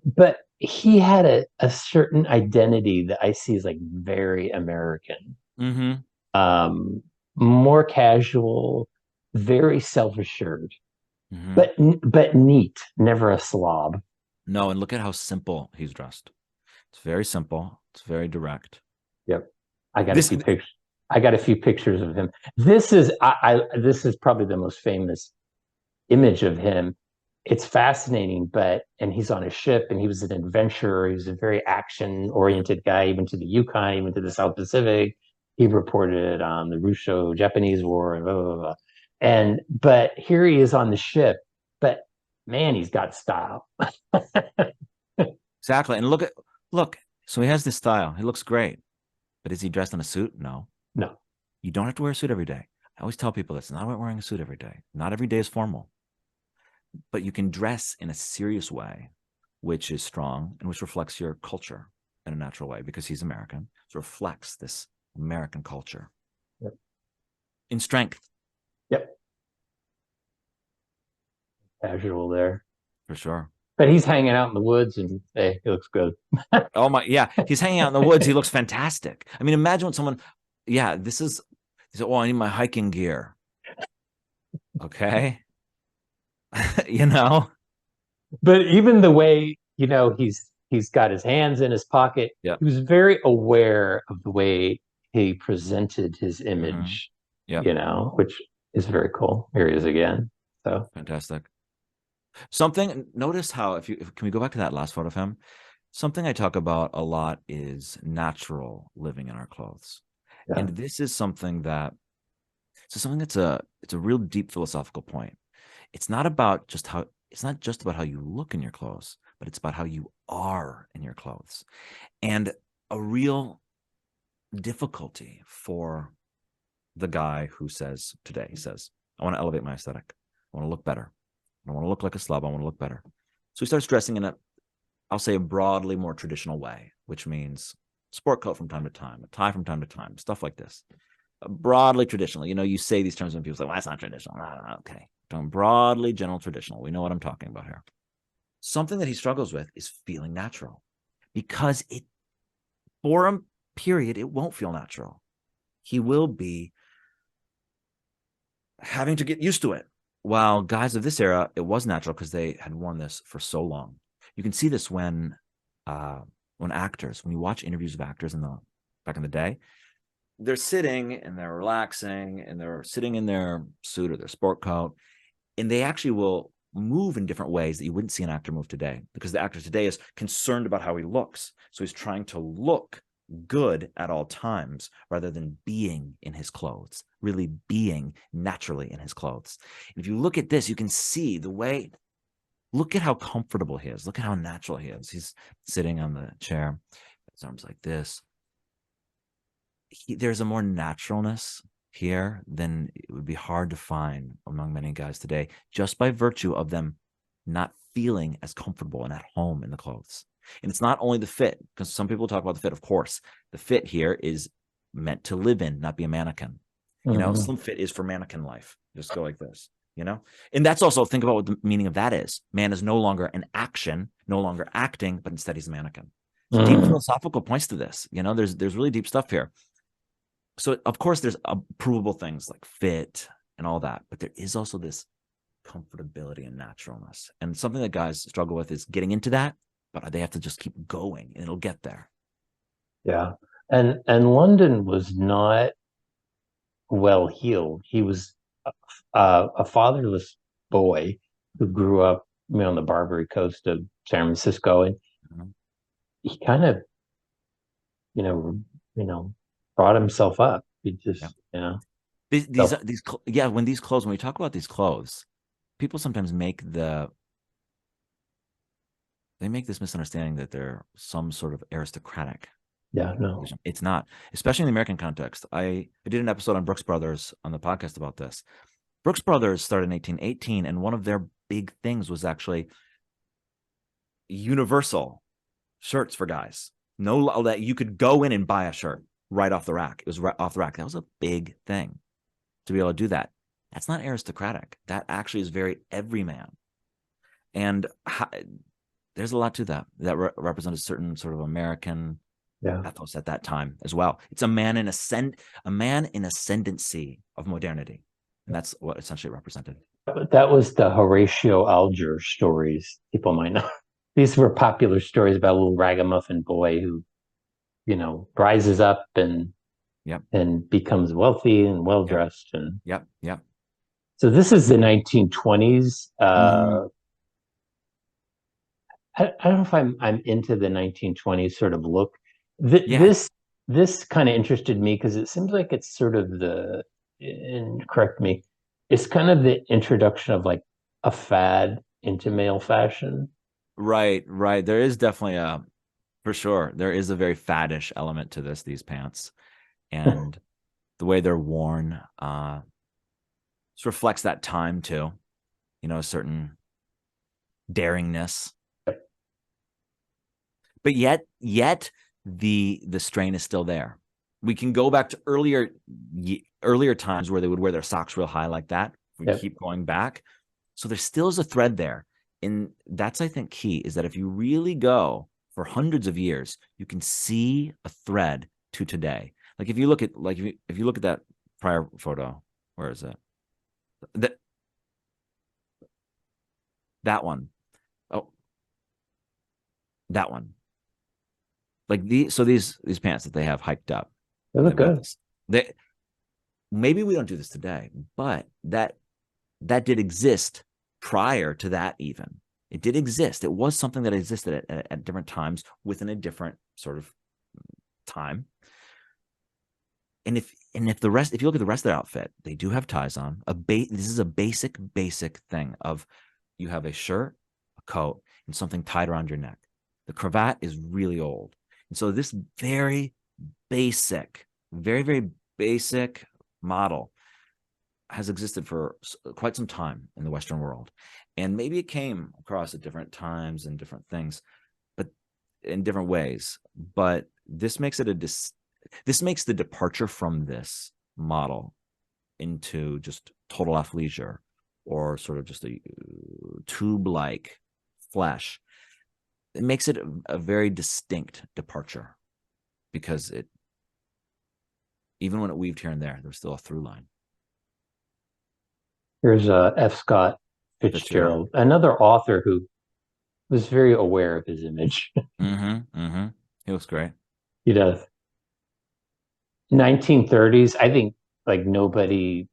But he had a certain identity that I see as like very American. Mm-hmm. Um, More casual, very self-assured, Mm-hmm. but neat, never a slob. No, and look at how simple he's dressed. It's very simple. It's very direct. Yep. I got a This, few pictures. I got a few pictures of him. This is probably the most famous image of him. It's fascinating, and he's on a ship and he was an adventurer. He was a very action oriented guy, even to the Yukon, even to the South Pacific. He reported on the Russo-Japanese War and blah, blah, blah. But here he is on the ship, but man, he's got style. exactly. And look, so he has this style. He looks great. But is he dressed in a suit? No. No. You don't have to wear a suit every day. I always tell people this, not about wearing a suit every day. Not every day is formal. But you can dress in a serious way, which is strong and which reflects your culture in a natural way, because he's American. So it reflects this American culture. Yep. In strength. Yep. Casual there. For sure. But he's hanging out in the woods and hey, he looks good. Oh my, yeah. He's hanging out in the woods. He looks fantastic. I mean, imagine when someone, yeah, this is, he said, oh, I need my hiking gear. Okay. You know? But even the way, he's got his hands in his pocket, Yeah. he was very aware of the way he presented his image, Yeah. which is very cool. Here he is again. So Fantastic. Something, notice how, can we go back to that last photo of him? Something I talk about a lot is natural living in our clothes. yeah. And this is something that, it's a real deep philosophical point. It's not just about how you look in your clothes, but it's about how you are in your clothes. And a real difficulty for the guy who says today, he says, I want to elevate my aesthetic. I want to look better. I don't want to look like a slob. I want to look better. So he starts dressing in I'll say a broadly more traditional way, which means sport coat from time to time, a tie from time to time, stuff like this. Broadly traditional. You say these terms when people say, well, that's not traditional. Okay. Broadly general traditional. We know what I'm talking about here. Something that he struggles with is feeling natural, because for a period, it won't feel natural. He will be having to get used to it. While guys of this era, it was natural because they had worn this for so long. You can see this when you watch interviews of actors back in the day, they're sitting and they're relaxing and they're sitting in their suit or their sport coat, and they actually will move in different ways that you wouldn't see an actor move today, because the actor today is concerned about how he looks. So he's trying to look good at all times rather than being in his clothes, really being naturally in his clothes. And if you look at this, you can see look at how comfortable he is. Look at how natural he is. He's sitting on the chair, his arms like this. There's a more naturalness here than it would be hard to find among many guys today, just by virtue of them not feeling as comfortable and at home in the clothes. And it's not only the fit, because some people talk about the fit. Of course, the fit here is meant to live in, not be a mannequin. Slim fit is for mannequin life. Just go like this, and that's also, think about what the meaning of that is. Man is no longer an action, no longer acting, but instead he's a mannequin. So deep philosophical points to this. There's really deep stuff here. So of course there's provable things like fit and all that, but there is also this comfortability and naturalness. And something that guys struggle with is getting into that, but they have to just keep going and it'll get there. Yeah. And London was not well heeled. He was a fatherless boy who grew up, on the Barbary Coast of San Francisco, and he kind of, you know, you know, brought himself up. He just, When we talk about these clothes, people sometimes make this misunderstanding that they're some sort of aristocratic. Yeah, no, it's not, especially in the American context. I did an episode on Brooks Brothers on the podcast about this. Brooks Brothers started in 1818, and one of their big things was actually universal shirts for guys. No, that you could go in and buy a shirt right off the rack. It was right off the rack. That was a big thing to be able to do that. That's not aristocratic. That actually is very everyman. And there's a lot to that represents a certain sort of American ethos at that time as well. It's a man in ascendancy of modernity, and that's what essentially represented. That was the Horatio Alger stories. People might know. These were popular stories about a little ragamuffin boy who, rises up and becomes wealthy and well dressed. And yep. So this is the 1920s. I don't know if I'm into the 1920s sort of look. This kind of interested me because it seems like it's sort of and correct me, it's kind of the introduction of like a fad into male fashion. Right. There is definitely for sure, there is a very faddish element to these pants, and the way they're worn reflects that time too. A certain daringness. But yet the strain is still there. We can go back to earlier times where they would wear their socks real high like that. We keep going back. So there still is a thread there. And that's, I think, key, is that if you really go for hundreds of years, you can see a thread to today. Like if you look at that prior photo, where is it? That one. Oh, that one. Like these pants that they have hiked up, they look good. Maybe we don't do this today, but that did exist prior to that. Even it did exist. It was something that existed at different times within a different sort of time. And if you look at the rest of their outfit, they do have ties on. This is a basic thing of you have a shirt, a coat, and something tied around your neck. The cravat is really old. And so this very basic model has existed for quite some time in the Western world. And maybe it came across at different times and different things, but in different ways. But this makes it this makes the departure from this model into just total athleisure or sort of just a tube-like flesh. It makes it a very distinct departure, because even when it weaved here and there's still a through line. Here's F. Scott Fitzgerald, another author who was very aware of his image. He looks great. He does. 1930s, I think like nobody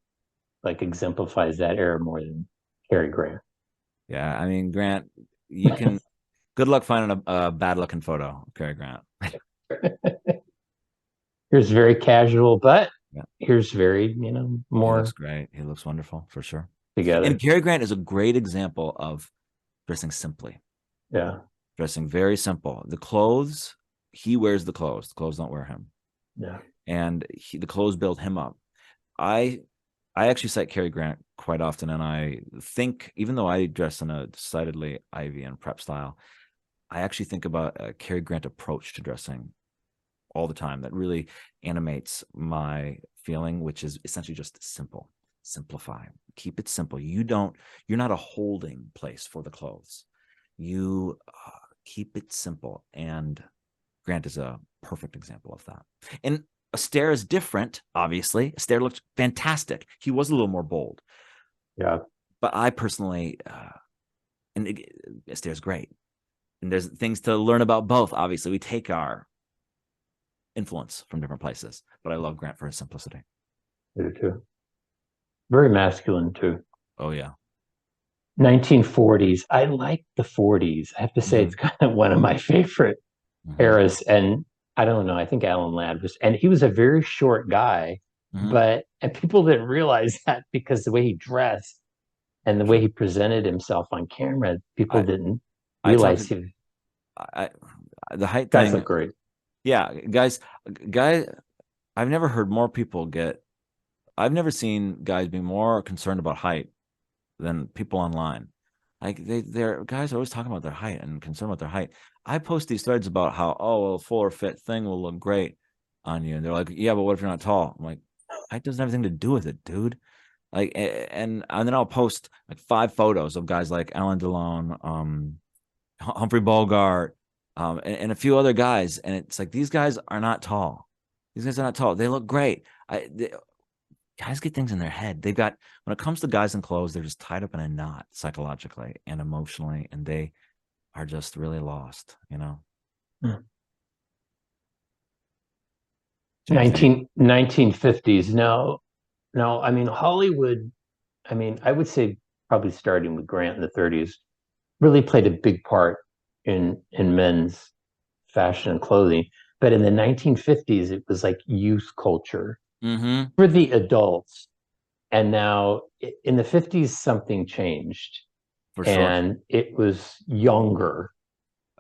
like exemplifies that era more than Cary Grant. Yeah, I mean, Grant, you can good luck finding a bad looking photo of Cary Grant. Here's very casual, but here's very, more. He looks great. He looks wonderful for sure. Together. And Cary Grant is a great example of dressing simply. Yeah. Dressing very simple. The clothes, he wears the clothes. The clothes don't wear him. Yeah. And the clothes build him up. I actually cite Cary Grant quite often, and I think, even though I dress in a decidedly Ivy and prep style, I actually think about a Cary Grant approach to dressing all the time that really animates my feeling, which is essentially just simplify, keep it simple. You're not a holding place for the clothes. You keep it simple, and Grant is a perfect example of that. And Astaire is different, obviously. Astaire looked fantastic. He was a little more bold. Yeah. But I personally, Astaire's great. And there's things to learn about both. Obviously, we take our influence from different places. But I love Grant for his simplicity. I do too. Very masculine too. Oh, yeah. 1940s. I like the 40s. I have to say, it's kind of one of my favorite eras. And I don't know, I think Alan Ladd and he was a very short guy, and people didn't realize that because the way he dressed and the way he presented himself on camera, people didn't realize the height guys thing. Look great. Yeah, guys, I've never heard more people I've never seen guys be more concerned about height than people online. Like they're guys are always talking about their height and concerned about their height. I post these threads about how, oh, well, a fuller fit thing will look great on you. And they're like, yeah, but what if you're not tall? I'm like, height doesn't have anything to do with it, dude. Like, and then I'll post like 5 photos of guys like Alan Delon, Humphrey Bogart, and a few other guys. And it's like, these guys are not tall. These guys are not tall. They look great. Guys get things in their head. They've got, when it comes to guys in clothes, they're just tied up in a knot psychologically and emotionally, and they are just really lost, you know? Hmm. James Dean. 1950s. No, no. I mean, Hollywood, I mean, I would say probably starting with Grant in the 30s, really played a big part in men's fashion and clothing. But in the 1950s, it was like youth culture Mm-hmm. for the adults. And now in the 50s, something changed For sure. and it was younger.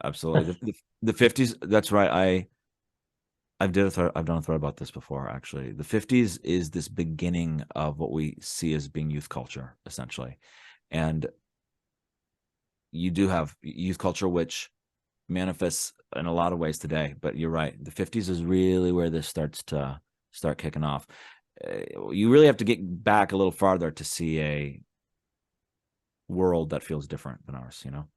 Absolutely. The 50s, that's right. I've done a thread about this before, actually. The 50s is this beginning of what we see as being youth culture, essentially. And you do have youth culture, which manifests in a lot of ways today. But you're right. The 50s is really where this starts to start kicking off. You really have to get back a little farther to see a world that feels different than ours, you know?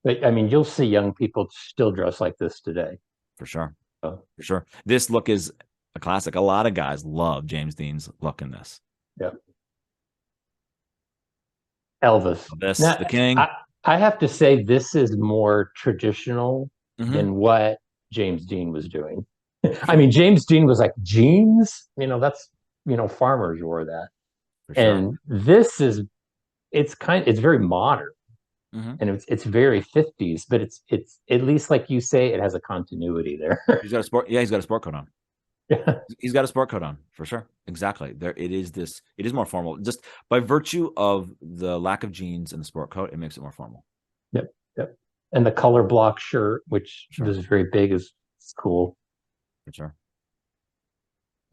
But I mean, you'll see young people still dress like this today. For sure. So, For sure. This look is a classic. A lot of guys love James Dean's look in this. yeah. Elvis. This, Now, the king. I have to say, this is more traditional Mm-hmm. than what James Dean was doing. I mean, James Dean was like jeans, that's, farmers wore that. For sure. And this is, it's very modern Mm-hmm. and it's very 50s, but it's at least like you say, it has a continuity there. He's got a sport. Yeah, he's got a sport coat on. Yeah. He's got a sport coat on for sure. Exactly. There, it is this. It is more formal, just by virtue of the lack of jeans in the sport coat. It makes it more formal. Yep. Yep. And the color block shirt, which For sure. was very big, is cool. For sure.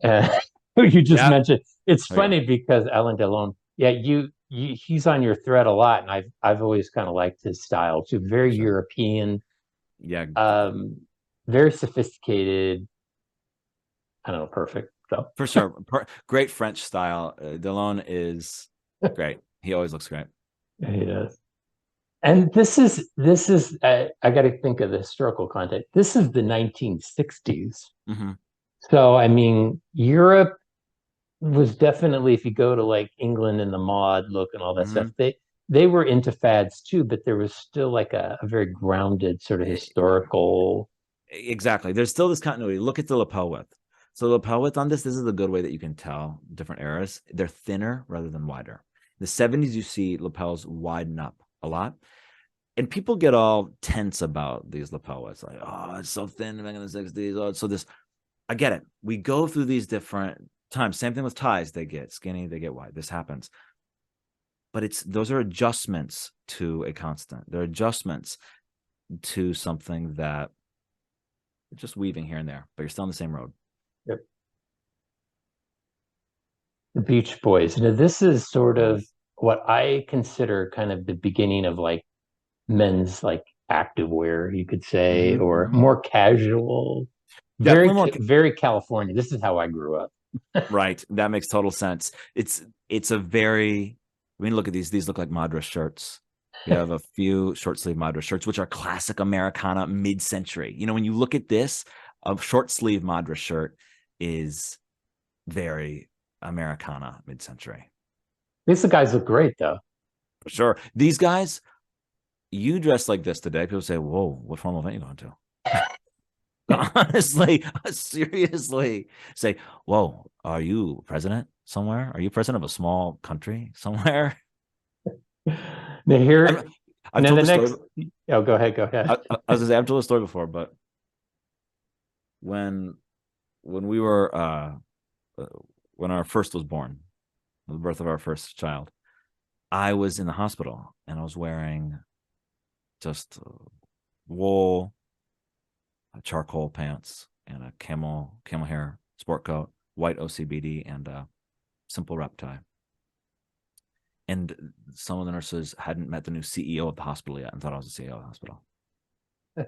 Uh, you just Yeah. mentioned it's Oh yeah. funny because Alan Delon, yeah, he's on your thread a lot, and I've always kind of liked his style too. For Very sure. European, Yeah. um, very sophisticated. I don't know, perfect. So For sure. Great French style. Delon is great. He always looks great. he does. And this is I got to think of the historical context. This is the 1960s. Mm-hmm. So I mean, Europe was definitely, if you go to like England and the mod look and all that stuff, Mm-hmm. they were into fads too, but there was still like a very grounded sort of historical. Exactly. There's still this continuity. Look at the lapel width. So the lapel width on this is a good way that you can tell different eras. They're thinner rather than wider. The 70s, you see lapels widen up a lot. And people get all tense about these lapel widths. Like, oh, it's so thin back in the 60s. Oh, so this, I get it. We go through these different times. Same thing with ties. They get skinny, they get wide. This happens. But those are adjustments to a constant. They're adjustments to something that just weaving here and there, but you're still on the same road. Yep. The Beach Boys. Now, this is sort of what I consider kind of the beginning of like men's like activewear, you could say, Mm-hmm, or mm-hmm. more casual, Definitely more very California. This is how I grew up. right. That makes total sense. It's a very, I mean, look at these. These look like Madras shirts. We have a few short sleeve Madras shirts, which are classic Americana mid-century. You know, when you look at this, a short sleeve Madras shirt is very Americana mid-century. These guys look great though. For sure. These guys, you dress like this today, people say, whoa, what formal event you going to? Honestly, seriously, say, whoa, are you president somewhere? Are you president of a small country somewhere? Now I've, here, I've now told the this story. next. Oh, go ahead, go ahead. I was gonna say I've told a story before, but when we were when our first was born, the birth of our first child, I was in the hospital and I was wearing just wool, charcoal pants, and a camel hair sport coat, white OCBD, and a simple wrap tie. And some of the nurses hadn't met the new CEO of the hospital yet and thought I was the CEO of the hospital.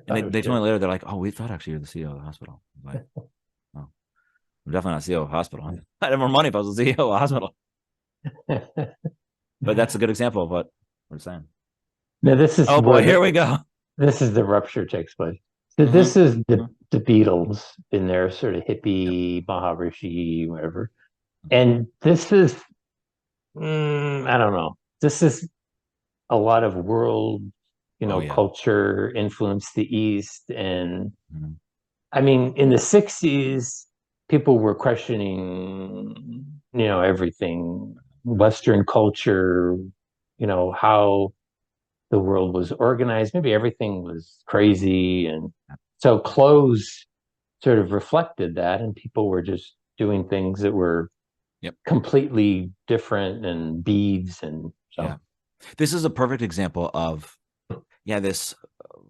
And they told me later, they're like, "Oh, we thought actually you're the CEO of the hospital." I'm like, "Oh, I'm definitely not CEO of a hospital. I'd have more money if I was the CEO of a hospital." But that's a good example of what we're saying. Now this is Oh where boy, here we go. this is the rupture takes place. So Mm-hmm. this is the Beatles in their sort of hippie Maharishi, whatever. And this is I don't know. This is a lot of world, Oh yeah. culture influenced the East. And Mm-hmm. I mean, in the 60s, people were questioning, everything, Western culture, how the world was organized. Maybe everything was crazy. And so clothes sort of reflected that, and people were just doing things that were Yep. completely different, and beads. And so, Yeah. This is a perfect example of, this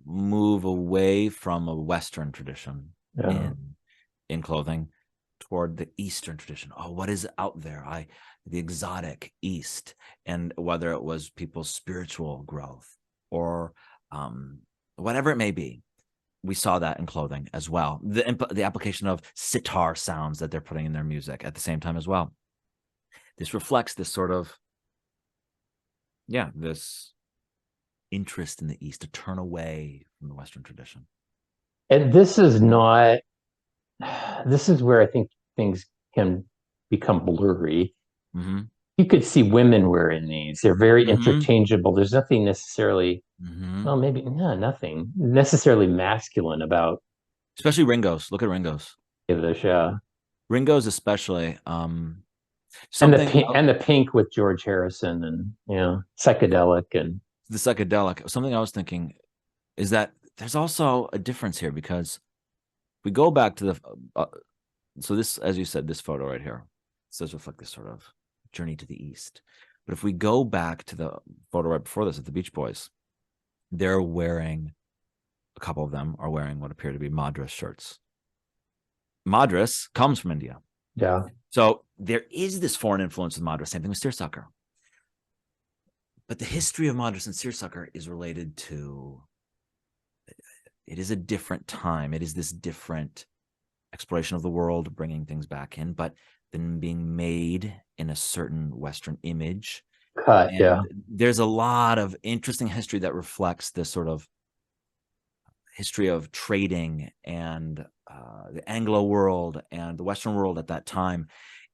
move away from a Western tradition yeah. in clothing toward the Eastern tradition. Oh, what is out there? The exotic East, and whether it was people's spiritual growth or whatever it may be, we saw that in clothing as well. The application of sitar sounds that they're putting in their music at the same time as well. This reflects this sort of, this interest in the East, to turn away from the Western tradition. And this is not, this is where I think things can become blurry. Mm-hmm. You could see women wearing these. They're very Mm-hmm. interchangeable. There's nothing necessarily, Mm-hmm. well, maybe, yeah, nothing necessarily masculine about Especially Ringo's. Look at Ringo's. this. Yeah. Ringo's especially. And the Something pink, and the pink with George Harrison, and psychedelic. And the psychedelic. Something I was thinking is that there's also a difference here, because we go back to the so this, as you said, this photo right here does reflect this sort of journey to the East. But if we go back to the photo right before this of the Beach Boys, they're wearing, a couple of them are wearing what appear to be Madras shirts. Madras comes from India. yeah. So there is this foreign influence with Madras. Same thing with seersucker. But the history of Madras and seersucker is related to, it is a different time. It is this different exploration of the world, bringing things back in, but then being made in a certain Western image. Cut. And Yeah. there's a lot of interesting history that reflects this sort of history of trading and the Anglo world and the Western world at that time.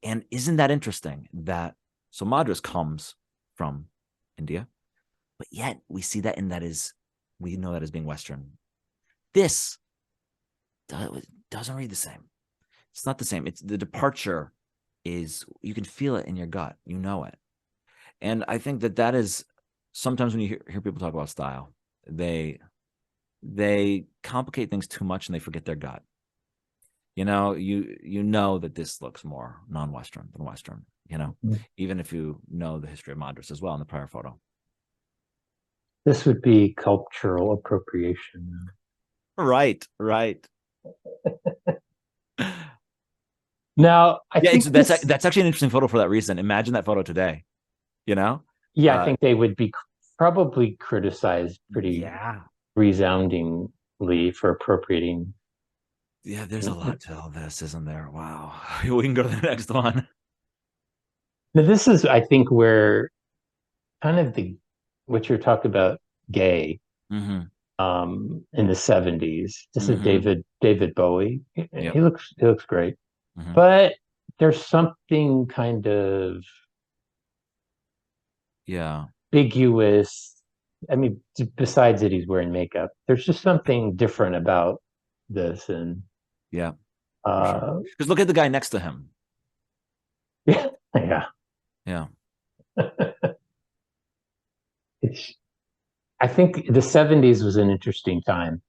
And isn't that interesting that, so Madras comes from India, but yet we see that we know that as being Western. This doesn't read the same. It's not the same. It's the departure is, you can feel it in your gut, you know it. And I think that is sometimes when you hear people talk about style, they complicate things too much and they forget their gut. You know that this looks more non-Western than Western, even if you know the history of Madras as well in the prior photo. This would be cultural appropriation. Right. Now, I Yeah, think that's actually an interesting photo for that reason. Imagine that photo today, yeah, I think they would be probably criticized pretty resoundingly for appropriating. Yeah, there's a lot to all this, isn't there? Wow. We can go to the next one. Now, this is, I think, where kind of what you're talking about, gay, Mm-hmm. in the 70s. This is Mm-hmm. David Bowie. Yep. He looks great, Mm-hmm. but there's something kind of Yeah. ambiguous. I mean, besides that he's wearing makeup, there's just something different about this. And Yeah. For sure. Because look at the guy next to him. yeah, yeah. Yeah. It's, I think the 70s was an interesting time.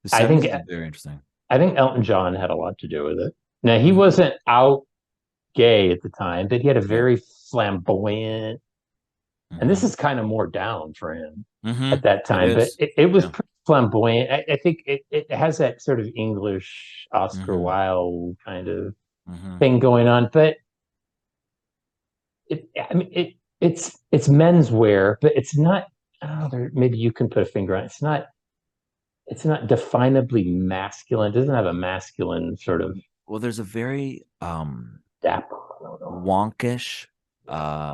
The I 70s think is very interesting. I think Elton John had a lot to do with it. Now he Mm-hmm. wasn't out gay at the time, but he had a Yeah. very flamboyant, and this Mm-hmm. is kind of more down for him Mm-hmm. at that It time, but is. it was Yeah. pretty flamboyant. I think it has that sort of English Oscar Mm-hmm. Wilde kind of Mm-hmm. thing going on, but I mean, it's menswear, but it's not. Oh, maybe you can put a finger on it. It's not definably masculine. It doesn't have a masculine sort of Well, there's a very dapper. I don't know. wonkish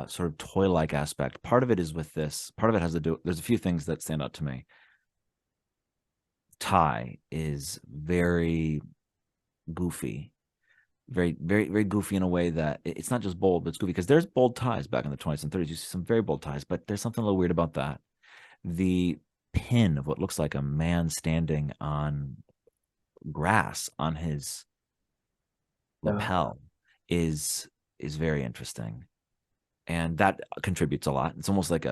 sort of toy-like aspect. Part of it is with this. Part of it has to do. There's a few things that stand out to me. Tie is very goofy, very goofy in a way that it's not just bold, but it's goofy because there's bold ties back in the 20s and 30s. You see some very bold ties, but there's something a little weird about that. The pin of what looks like a man standing on grass on his lapel is very interesting, and that contributes a lot. It's almost like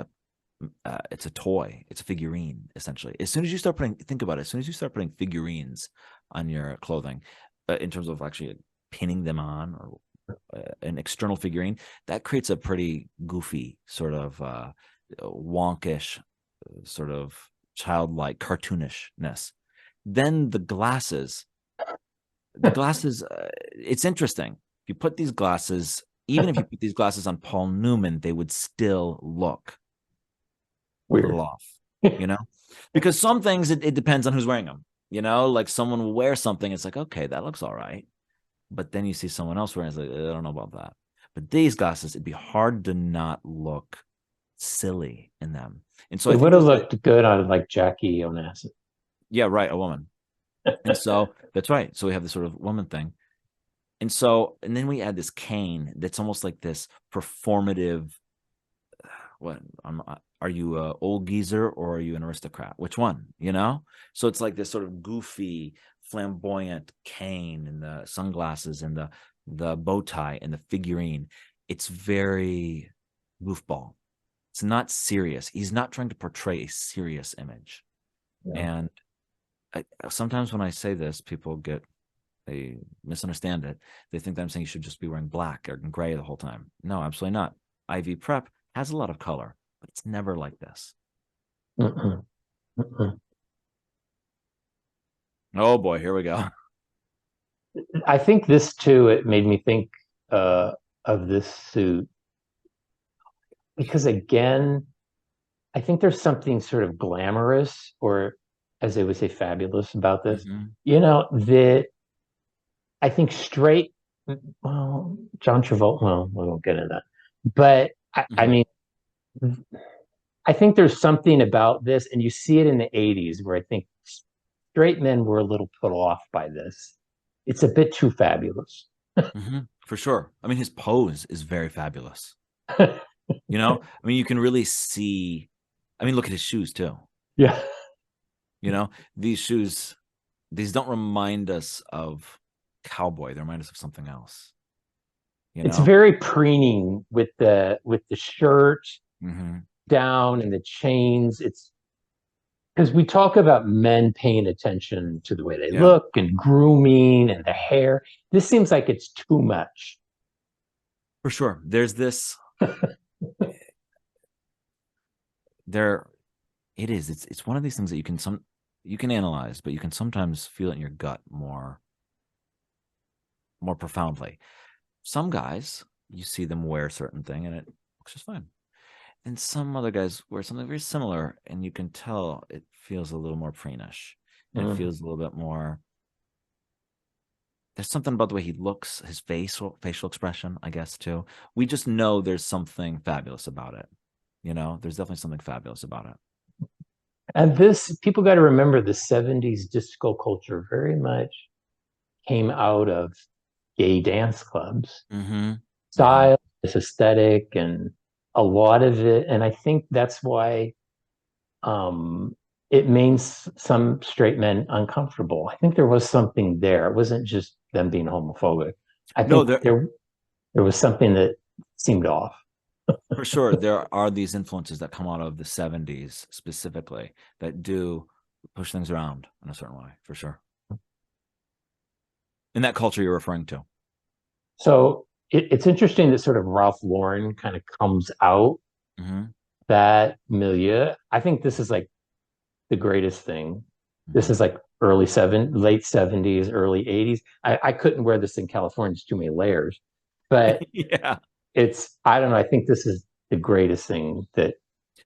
it's a toy, it's a figurine essentially. As soon as you start putting, think about it, as soon as you start putting figurines on your clothing, in terms of actually pinning them on, or an external figurine, that creates a pretty goofy sort of wonkish sort of childlike cartoonishness. Then the glasses, it's interesting. If you put these glasses, even if you put these glasses on Paul Newman, they would still look a Weird. little off, you know, because some things it depends on who's wearing them. You know, like someone will wear something, it's like, okay, that looks all right, but then you see someone else wearing it, it's like, I don't know about that. But these glasses, it'd be hard to not look silly in them. And so I It would think have there's looked good on like Jackie Onassis. yeah, right, a woman. And so that's right. So we have this sort of woman thing. And then we add this cane that's almost like this performative. What are you a old geezer or are you an aristocrat? Which one? You know? So it's like this sort of goofy, flamboyant cane and the sunglasses and the bow tie and the figurine. It's very goofball. It's not serious. He's not trying to portray a serious image. Yeah. And sometimes when I say this, they misunderstand it. They think that I'm saying you should just be wearing black or gray the whole time. No, absolutely not. IV prep has a lot of color, but it's never like this. Mm-mm. Mm-mm. Oh boy, here we go. I think this too, it made me think of this suit because again, I think there's something sort of glamorous or as they would say, fabulous about this. Mm-hmm. That I think straight, well, John Travolta, well, we won't get into that. But I Mm-hmm. mean, I think there's something about this, and you see it in the 80s where I think straight men were a little put off by this. It's a bit too fabulous. Mm-hmm. For sure. I mean, his pose is very fabulous. You know, I mean, you can really see. I mean, look at his shoes too. Yeah. You know, these shoes, these don't remind us of cowboy. They remind us of something else. You It's know. very preening with the shirt Mm-hmm. down and the chains. It's because we talk about men paying attention to the way they Yeah, look and grooming and the hair. This seems like it's too much. for sure. There's this. There, it is. It's one of these things that you can analyze, but you can sometimes feel it in your gut more profoundly. Some guys, you see them wear a certain thing and it looks just fine. And some other guys wear something very similar, and you can tell it feels a little more preenish, and it Mm. feels a little bit more. There's something about the way he looks, his facial expression, I guess too. We just know there's something fabulous about it. You know, there's definitely something fabulous about it. And this, people got to remember the 70s disco culture very much came out of gay dance clubs. Mm-hmm. Mm-hmm. Style, this aesthetic, and a lot of it. And I think that's why um, it made some straight men uncomfortable. I think there was something there. It wasn't just them being homophobic. I No, think there was something that seemed off. for sure, there are these influences that come out of the 70s specifically that do push things around in a certain way, for sure. In that culture you're referring to. So it's interesting that sort of Ralph Lauren kind of comes out Mm-hmm. that milieu. I think this is like the greatest thing. This Mm-hmm. is like late 70s, early 80s. I couldn't wear this in California. It's too many layers. But Yeah. I don't know. I think this is the greatest thing that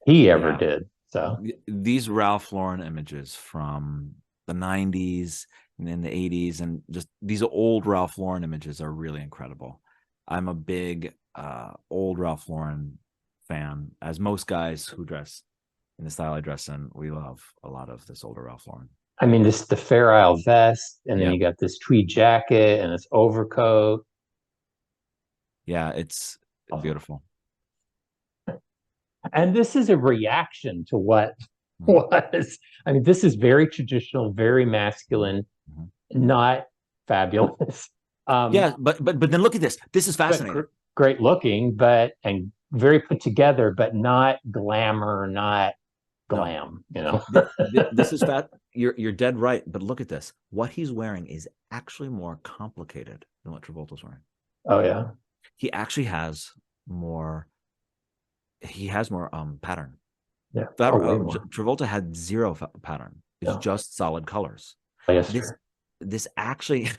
he ever Yeah. did. So These Ralph Lauren images from the 90s and in the 80s, and just these old Ralph Lauren images are really incredible. I'm a big old Ralph Lauren fan, as most guys who dress in the style I dress in, we love a lot of this older Ralph Lauren. I mean, this the Fair Isle vest, and then Yeah. you got this tweed jacket and this overcoat. Yeah, it's beautiful. And this is a reaction to what Mhm. was. I mean, this is very traditional, very masculine, Mhm. not fabulous. Yeah, but then look at this. This is But fascinating. great looking, but and very put together, but not glamour, not No, glam. You know. this is fat. You're dead right. But look at this. What he's wearing is actually more complicated than what Travolta's wearing. Oh yeah. He actually has more. He has more pattern. Yeah. Oh, way more. Travolta had zero pattern. It's Yeah. just solid colors. This This actually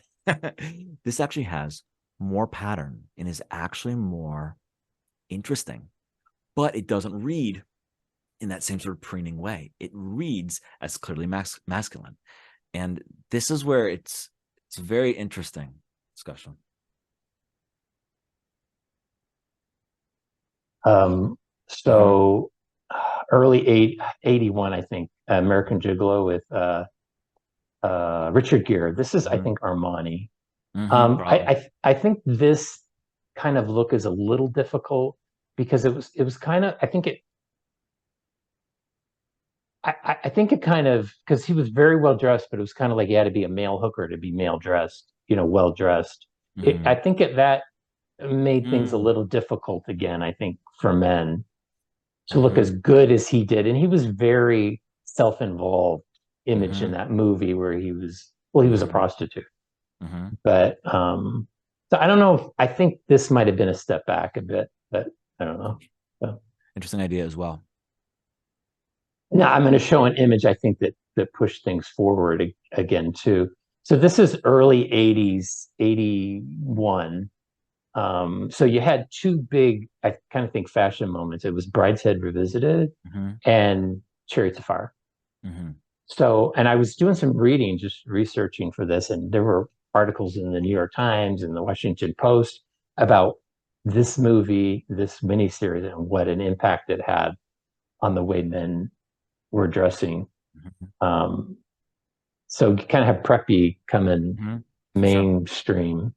this actually has more pattern and is actually more interesting, but it doesn't read in that same sort of preening way. It reads as clearly masculine, and this is where it's a very interesting discussion. So early 81, I think, American Gigolo with Richard Gere. This is, I think, Armani. I think this kind of look is a little difficult because it was kind of, I think it kind of, because he was very well dressed, but it was kind of like he had to be a male hooker to be male dressed, well dressed. I think that made things a little difficult again, I think, for men to look as good as he did. And he was very self-involved image in that movie where he was, well, he was a prostitute. But so I don't know if I think this might have been a step back a bit, but I don't know. So, Interesting idea as well. now I'm going to show an image I think that pushed things forward again too. So this is early 80s, 81. So you had two big, I kind of think, fashion moments. It was Brideshead Revisited and Chariots of Fire. So, and I was doing some reading, just researching for this, and there were articles in the New York Times and the Washington Post about this movie, this miniseries, and what an impact it had on the way men were dressing. So you kind of have preppy coming mainstream.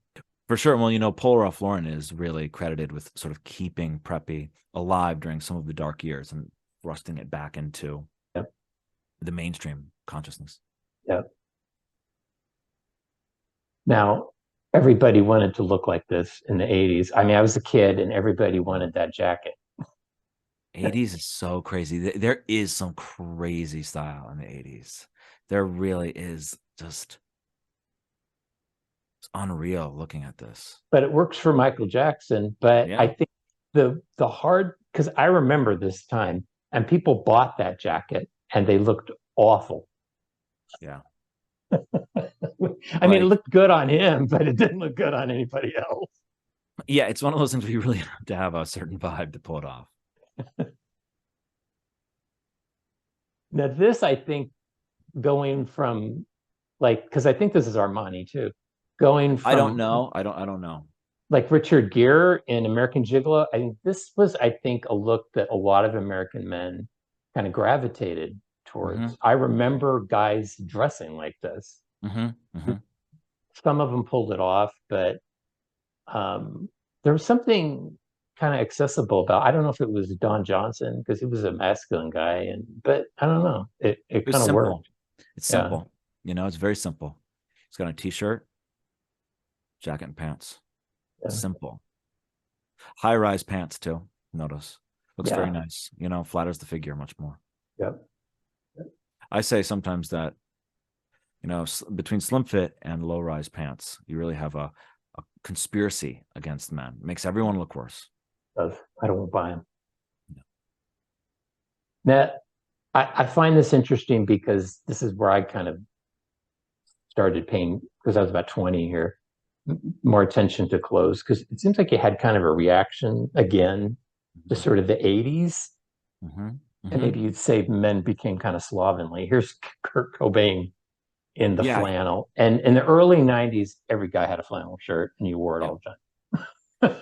For sure. Well, Paul Ralph Lauren is really credited with sort of keeping preppy alive during some of the dark years and thrusting it back into the mainstream consciousness. Yep. Now, everybody wanted to look like this in the 80s. I mean, I was a kid and everybody wanted that jacket. 80s is so crazy. There is some crazy style in the 80s. There really is. Just, it's unreal looking at this. But it works for Michael Jackson. But I think the hard, because I remember this time and people bought that jacket and they looked awful. Yeah. I mean, it looked good on him, but it didn't look good on anybody else. Yeah, it's one of those things where you really have to have a certain vibe to pull it off. Now, this, I think, going from because I think this is Armani too. Going from I don't know. Like Richard Gere in American Gigolo, I think this was, I think, a look that a lot of American men kind of gravitated towards. I remember guys dressing like this. Some of them pulled it off, but there was something kind of accessible about. I don't know if it was Don Johnson because he was a masculine guy, but I don't know. It kind of worked. It's simple. It's very simple. He's got a t-shirt, jacket, and pants. Simple. High-rise pants too. Notice looks very nice. Flatters the figure much more. Yep. I say sometimes that between slim fit and low-rise pants, you really have a conspiracy against men. It makes everyone look worse. I don't want to buy them. Now, I find this interesting because this is where I kind of started paying, because I was about 20 here, more attention to clothes, because it seems like you had kind of a reaction again to sort of the 80s. Mm-hmm. And Mm-hmm. maybe you'd say men became kind of slovenly. Here's Kurt Cobain in the Yeah. flannel. And in the early 90s, every guy had a flannel shirt and you wore it Yeah. all the time.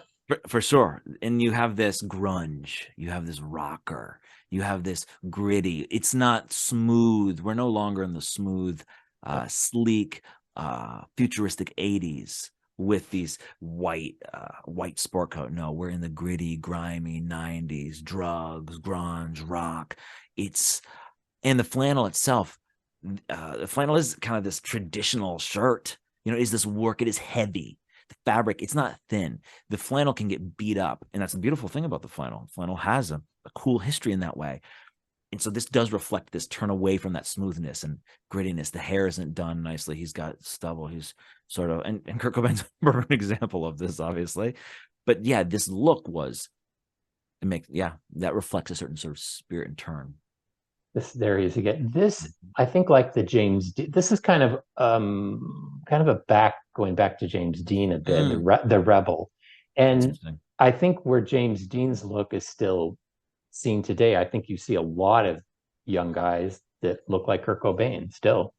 For sure. And you have this grunge, you have this rocker, you have this gritty. It's not smooth. We're no longer in the smooth, sleek, futuristic 80s with these white sport coat. No, we're in the gritty, grimy 90s, drugs, grunge, rock. It's and the flannel itself, the flannel is kind of this traditional shirt. Is this work? It is heavy. The fabric, it's not thin. The flannel can get beat up, and that's the beautiful thing about the flannel. Flannel has a cool history in that way, and so this does reflect this turn away from that smoothness and grittiness. The hair isn't done nicely. He's got stubble. He's sort of, and Kurt Cobain's a perfect example of this, obviously. But yeah, this look was that reflects a certain sort of spirit and turn. There he is again. This, I think, like the this is kind of a going back to James Dean a bit, Mm, the rebel. that's And interesting. I think where James Dean's look is still seen today, I think you see a lot of young guys that look like Kurt Cobain still.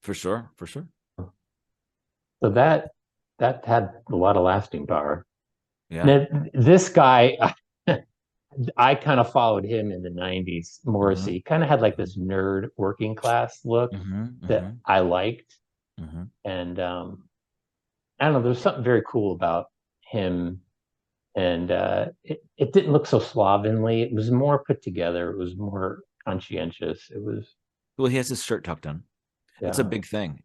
For sure, for sure. So that had a lot of lasting power. Yeah. Now, this guy, I kind of followed him in the 90s. Mm-hmm. Morrissey kind of had like this nerd working class look Mm-hmm. that Mm-hmm. I liked. Mm-hmm. And I don't know, there's something very cool about him. And it didn't look so slovenly. It was more put together. It was more conscientious. It was, Well, he has his shirt tucked in. That's a yeah. big thing.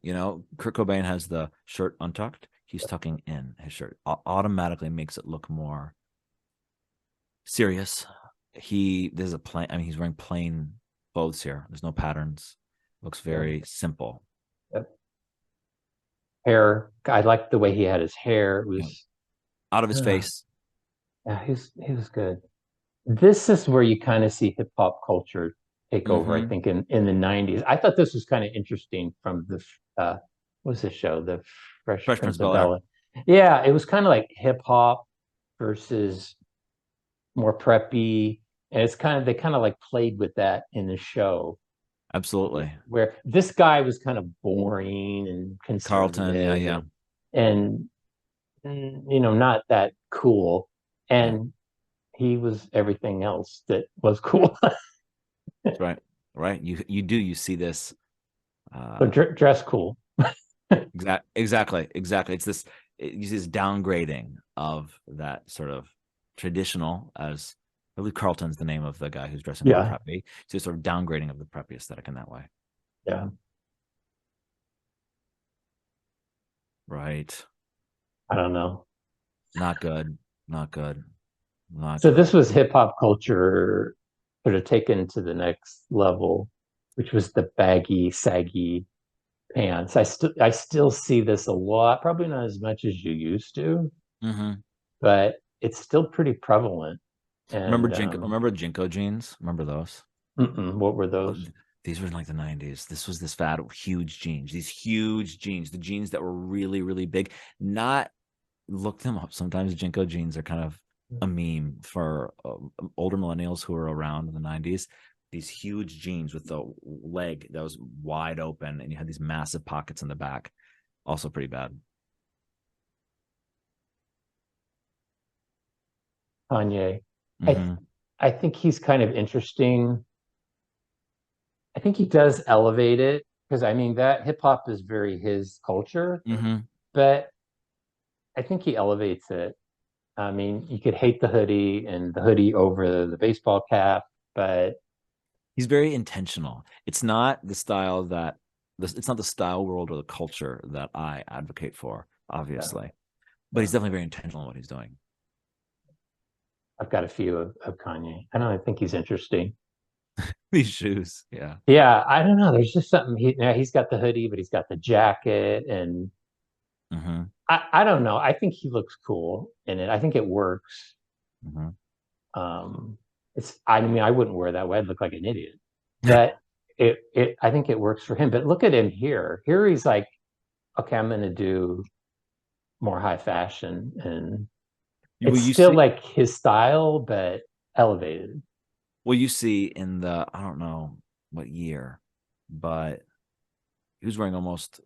Kurt Cobain has the shirt untucked. He's tucking in his shirt. Automatically makes it look more serious. There's a plain, I mean, he's wearing plain clothes here. There's no patterns. Looks Yeah. very simple. Yep. Hair. I liked the way he had his hair. It Yeah. was, Out of his uh, face. yeah, he was good. This is where you kind of see hip hop culture take over, I Mm-hmm. think, in the 90s. I thought this was kind of interesting from what was the show? The Fresh Fresh Prince Prince of of Bel Air. Bel-Air. Yeah, it was kind of like hip hop versus more preppy. And they kind of like played with that in the show Absolutely. where this guy was kind of boring and Carlton. Yeah, conservative yeah. and not that cool. Yeah. And he was everything else that was cool. That's right. Right. You see this So uh dress cool. exactly. You see this downgrading of that sort of traditional, as I believe Carlton's the name of the guy who's dressing more Yeah, preppy. So sort of downgrading of the preppy aesthetic in that way. yeah. Right. I don't know. Not good. Not good. Not So this good. was hip hop culture sort of taken to the next level, which was the baggy, saggy pants. I still see this a lot, probably not as much as you used to, Mm-hmm. but it's still pretty prevalent. Remember And Jinko? Remember Jinko jeans? Remember those? what were Oh, those? these were in like the 90s. This was this fad, huge jeans, these huge jeans, the jeans that were really, really big. Not Look them up. Sometimes Jinko jeans are kind of a meme for older millennials who were around in the 90s. These huge jeans with the leg that was wide open, and you had these massive pockets in the back. Also pretty bad. Kanye. I th- Mm-hmm. I think he's kind of interesting. I think he does elevate it because I mean that hip hop is very his culture, Mm-hmm. but I think he elevates it. I mean, you could hate the hoodie and the hoodie over the baseball cap, but He's very intentional. It's not the style that it's not the style world or the culture that I advocate for, yeah, obviously. But yeah. he's definitely very intentional in what he's doing. I've got a few of Kanye. I don't know, I think he's interesting. These shoes, yeah. Yeah, I don't know. There's just something he's got the hoodie, but he's got the jacket, and Mm-hmm. I don't know. I think he looks cool in it. I think it works. Mm-hmm. I mean, I wouldn't wear that way. I'd look like an idiot. But I think it works for him. But look at him here. Here he's like, okay, I'm gonna do more high fashion, and Well, it's you still see, like his style, but elevated. Well, you see in the, I don't know what year, but he was wearing almost,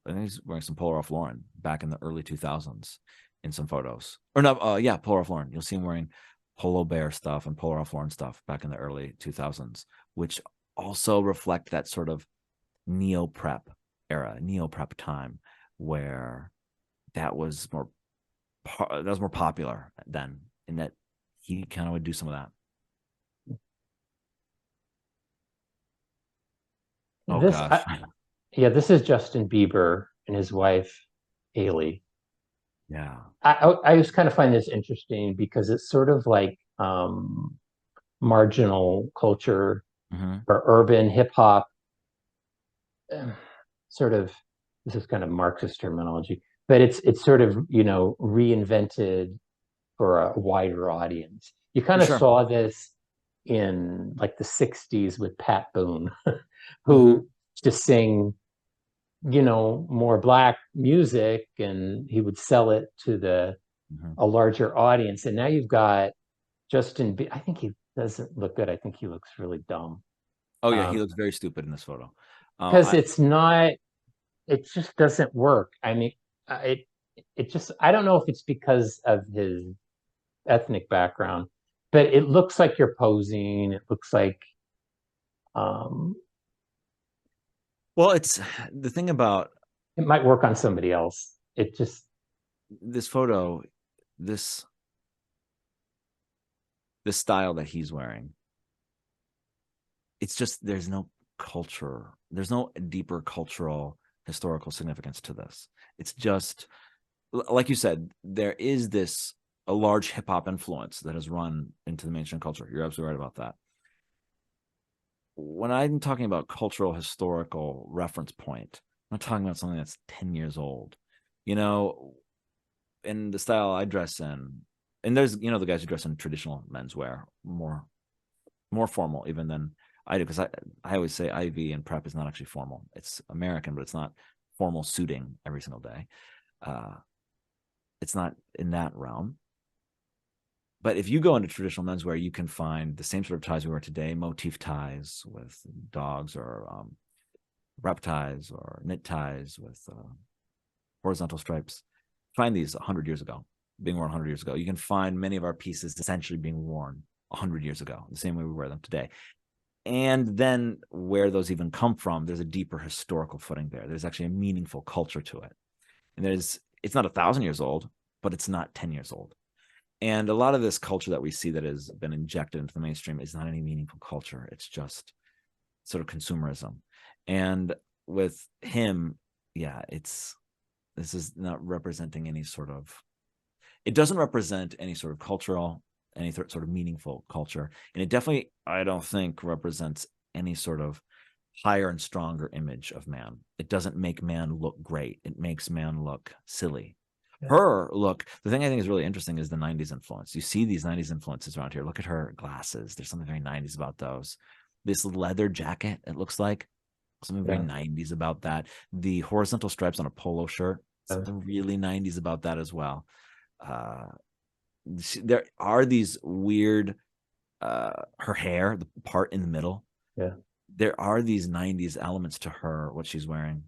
I think he's wearing some Polar Ralph Lauren back in the early 2000s in some photos. Or no, yeah, Polar Ralph Lauren. You'll see him wearing Polo Bear stuff and Polar Ralph Lauren stuff back in the early 2000s, which also reflect that sort of neo-prep era, neo-prep time, where that was more popular then, in that he kind of would do some of that. Oh This, gosh. yeah, this is Justin Bieber and his wife, Haley. Yeah. I just kind of find this interesting because it's sort of like marginal culture Mm-hmm. or urban hip hop, sort of. This is kind of Marxist terminology, but it's sort of reinvented for a wider audience. You For kind of sure. saw this in like the '60s with Pat Boone, Mm-hmm. who just sing more black music, and he would sell it to Mm-hmm. a larger audience. And now you've got I think he doesn't look good. I think he looks really dumb. Oh yeah, he Um, looks very stupid in this photo. because I it's not, it just doesn't work. I mean, it just, I don't know if it's because of his ethnic background, but it looks like you're posing. It looks like, um, well, it's the thing about it might work on somebody else. It just, this photo, this this style that he's wearing. It's just there's no culture, there's no deeper cultural historical significance to this. It's just like you said, there is this a large hip hop influence that has run into the mainstream culture. You're absolutely right about that. When I'm talking about cultural historical reference point, I'm not talking about something that's 10 years old. You know, in the style I dress in, and there's the guys who dress in traditional menswear, more formal even than I do, because I always say IV and prep is not actually formal. It's American, but it's not formal suiting every single day. Uh, it's not in that realm. But if you go into traditional menswear, you can find the same sort of ties we wear today, motif ties with dogs, or rep ties, or knit ties with horizontal stripes. Find these 100 years ago, being worn 100 years ago. You can find many of our pieces essentially being worn 100 years ago, the same way we wear them today. And then where those even come from, there's a deeper historical footing there. There's actually a meaningful culture to it. And it's not 1,000 years old, but it's not 10 years old. And a lot of this culture that we see that has been injected into the mainstream is not any meaningful culture. It's just sort of consumerism. And with him, yeah, this is not representing any sort of, it doesn't represent any sort of cultural, any sort of meaningful culture. And it definitely, I don't think, represents any sort of higher and stronger image of man. It doesn't make man look great. It makes man look silly. yeah. Her look, the thing I think is really interesting is the 90s influence. You see these 90s influences around here. Look at her glasses. There's something very 90s about those. This leather jacket, it looks like something very 90s about that. The horizontal stripes on a polo shirt, something really 90s about that as well. There are these weird, her hair, the part in the middle. Yeah. There are these 90s elements to her, what she's wearing.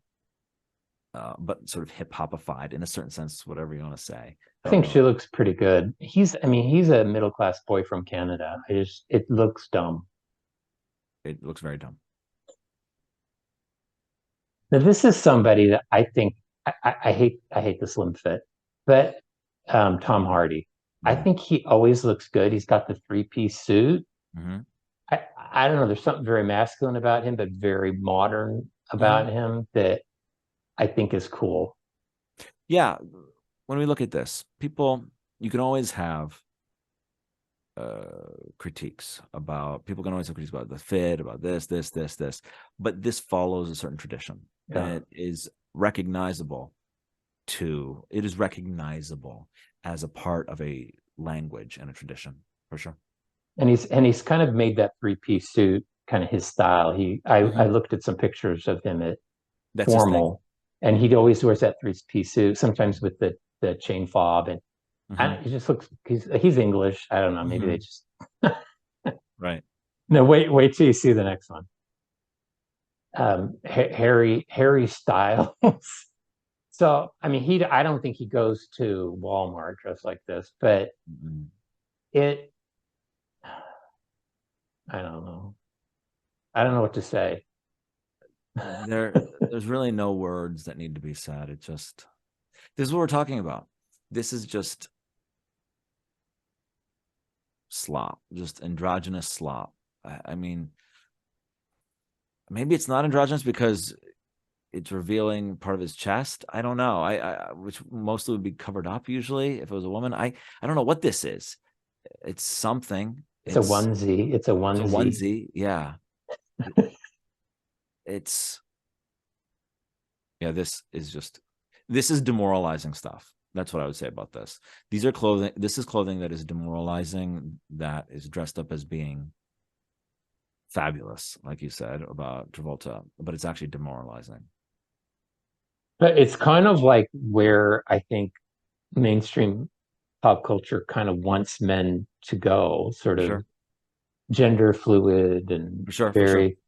But sort of hip hopified in a certain sense, whatever you want to say. I think she looks pretty good. I mean, he's a middle class boy from Canada. It looks dumb. It looks very dumb. Now, this is somebody that I think I hate the slim fit, but Tom Hardy. I think he always looks good. He's got the three-piece suit. Mm-hmm. I don't know. There's something very masculine about him, but very modern about him that I think is cool. Yeah. When we look at this, people, you can always have critiques about, people can always have critiques about the fit, about this, but this follows a certain tradition. Yeah. And it is recognizable as a part of a language and a tradition, for sure. And he's kind of made that three-piece suit kind of his style. I looked at some pictures of him at That's formal, and he always wears that three-piece suit, sometimes with the chain fob, and He just looks, he's English. I don't know. Maybe they just, Right. no, wait till you see the next one. Harry Styles. So, I mean, I don't think he goes to Walmart dressed like this, but it, I don't know. I don't know what to say. There's really no words that need to be said. It just, this is what we're talking about. This is just slop, just androgynous slop. I mean, maybe it's not androgynous because it's revealing part of his chest. I don't know. Which mostly would be covered up usually if it was a woman. I don't know what this is. It's something. It's a onesie. It's a onesie. It's a onesie. Yeah. It's yeah. This is demoralizing stuff. That's what I would say about this. These are clothing. This is clothing that is demoralizing. That is dressed up as being fabulous, like you said about Travolta, but it's actually demoralizing. But it's kind of like where I think mainstream pop culture kind of wants men to go, sort of Sure. gender fluid and For sure. very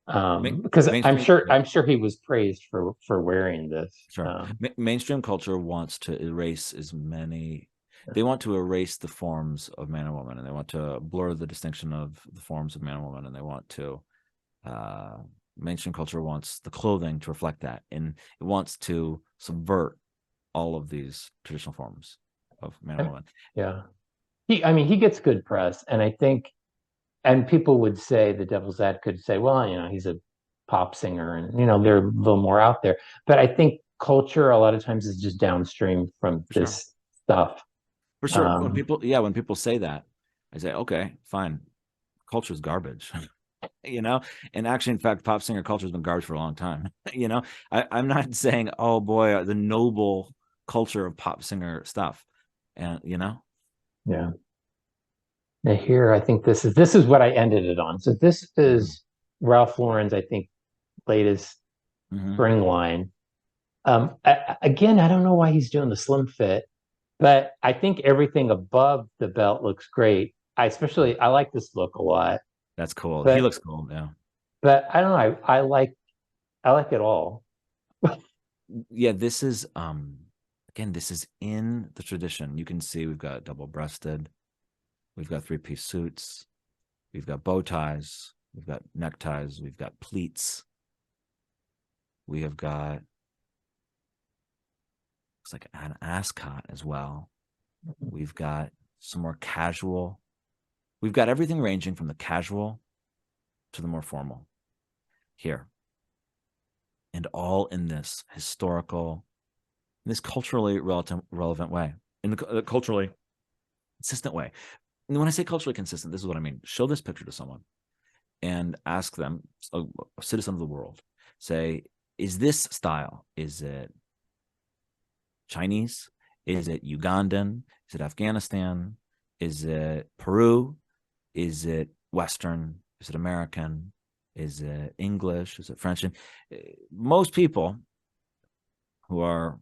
because Mainstream. I'm sure he was praised for wearing this. Sure. Mainstream culture wants to erase as many. They want to erase the forms of man and woman, and they want to blur the distinction of the forms of man and woman, and they want to. Mainstream culture wants the clothing to reflect that, and it wants to subvert all of these traditional forms of man and woman. Yeah, I mean, he gets good press, and I think, and people would say, the devil's advocate could say, well, he's a pop singer, and they're a little more out there. But I think culture a lot of times is just downstream from this stuff. For sure. When people say that, I say, okay, fine. Culture is garbage. And actually, in fact, pop singer culture has been garbage for a long time. I'm not saying, oh boy, the noble culture of pop singer stuff. And yeah. Now here, I think this is what I ended it on. So this is Ralph Lauren's, I think, latest spring line. Again, I don't know why he's doing the slim fit, but I think everything above the belt looks great. I like this look a lot. That's cool. He looks cool. Yeah. But I don't know. I like it all. Yeah, this is again, this is in the tradition. You can see we've got double-breasted, we've got three-piece suits, we've got bow ties, we've got neckties, we've got pleats, we have got looks like an ascot as well. We've got some more casual. We've got everything ranging from the casual to the more formal here. And all in this historical, in this culturally relevant way, in the culturally consistent way. And when I say culturally consistent, this is what I mean. Show this picture to someone and ask them, a citizen of the world, say, is this style? Is it Chinese? Is it Ugandan? Is it Afghanistan? Is it Peru? Is it Western? Is it American? Is it English? Is it French? And most people who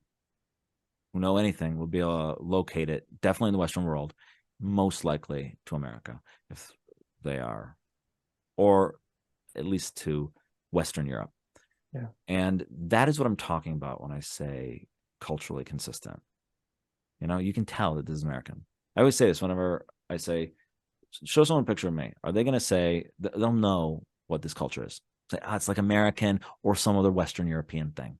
know anything will be able to locate it, definitely in the Western world, most likely to America, if they are, or at least to Western Europe. Yeah. And that is what I'm talking about when I say culturally consistent. You can tell that this is American. I always say this whenever I say, show someone a picture of me. Are they going to say, they'll know what this culture is? Say, it's like American or some other Western European thing.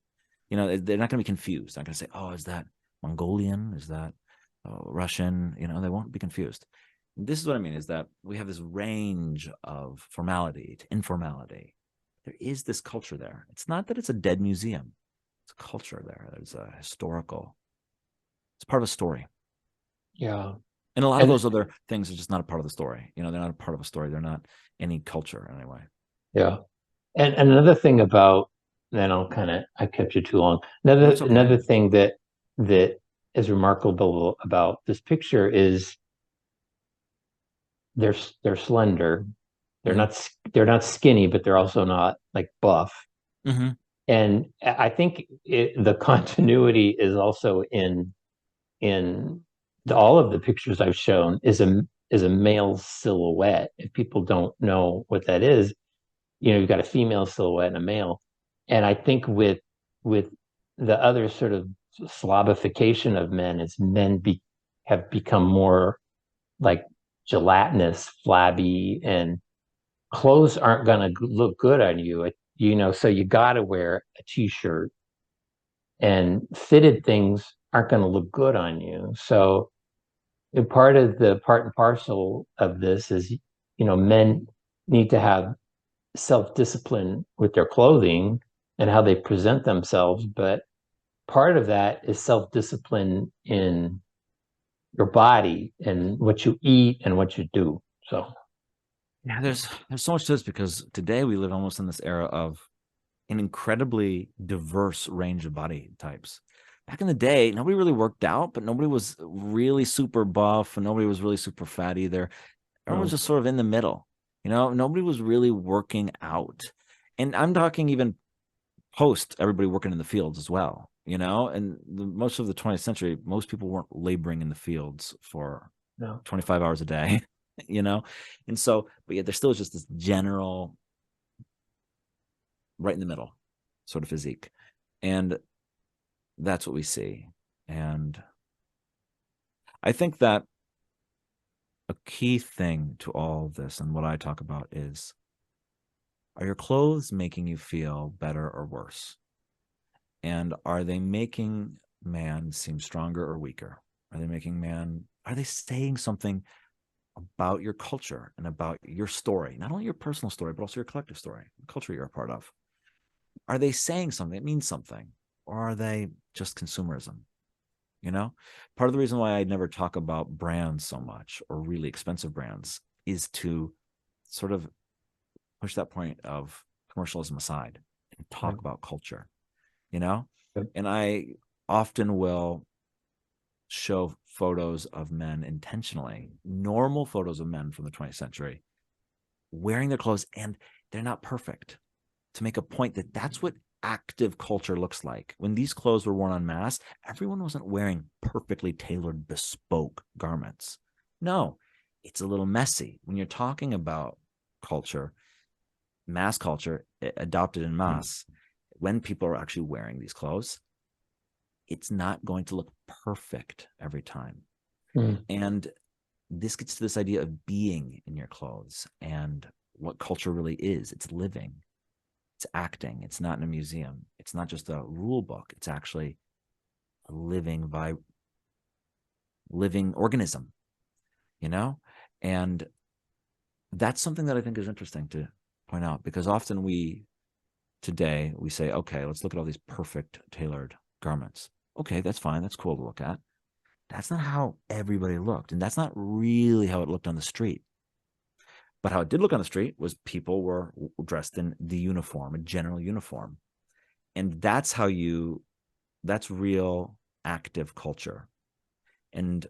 They're not going to be confused. They're not going to say, oh, is that Mongolian? Is that Russian? They won't be confused. This is what I mean, is that we have this range of formality to informality. There is this culture there. It's not that it's a dead museum. It's a culture there. There's a historical, it's part of a story. Yeah. And a lot of those other things are just not a part of the story. They're not a part of a story. They're not any culture anyway. Yeah. And another thing about, then I kept you too long. Another thing that is remarkable about this picture is they're slender. They're not skinny, but they're also not like buff. And I think the continuity is also in all of the pictures I've shown is a male silhouette. If people don't know what that is, you know, you've got a female silhouette and a male. And I think with the other sort of slobification of men, is have become more like gelatinous, flabby, and clothes aren't going to look good on you. You know, so you got to wear a t-shirt, and fitted things aren't going to look good on you. So part of the part and parcel of this is, you know, men need to have self-discipline with their clothing and how they present themselves, but part of that is self-discipline in your body and what you eat and what you do. So yeah, there's so much to this, because today we live almost in this era of an incredibly diverse range of body types. Back in the day, nobody really worked out, but nobody was really super buff and nobody was really super fat either. Everyone was just sort of in the middle. You know, nobody was really working out. And I'm talking even post everybody working in the fields as well, you know, and most of the 20th century, most people weren't laboring in the fields for no. 25 hours a day, you know? And so, but yet there still is just this general right in the middle sort of physique. And that's what we see. And I think that a key thing to all of this and what I talk about is, are your clothes making you feel better or worse? And are they making man seem stronger or weaker? Are they saying something about your culture and about your story, not only your personal story, but also your collective story, the culture you're a part of? Are they saying something that means something? Or are they just consumerism? You know, part of the reason why I never talk about brands so much, or really expensive brands, is to sort of push that point of commercialism aside and talk about culture, you know? Yep. And I often will show photos of men intentionally, normal photos of men from the 20th century, wearing their clothes, and they're not perfect, to make a point that that's what active culture looks like. When these clothes were worn en masse, everyone wasn't wearing perfectly tailored, bespoke garments. No, it's a little messy. When you're talking about culture, mass culture, adopted in mass, when people are actually wearing these clothes, it's not going to look perfect every time. And this gets to this idea of being in your clothes and what culture really is. It's living. It's acting. It's not in a museum. It's not just a rule book. It's actually a living organism, you know? And that's something that I think is interesting to point out, because often today we say, okay, let's look at all these perfect tailored garments. Okay, that's fine. That's cool to look at. That's not how everybody looked. And that's not really how it looked on the street. But how it did look on the street was people were dressed in the uniform, a general uniform. And that's real active culture. And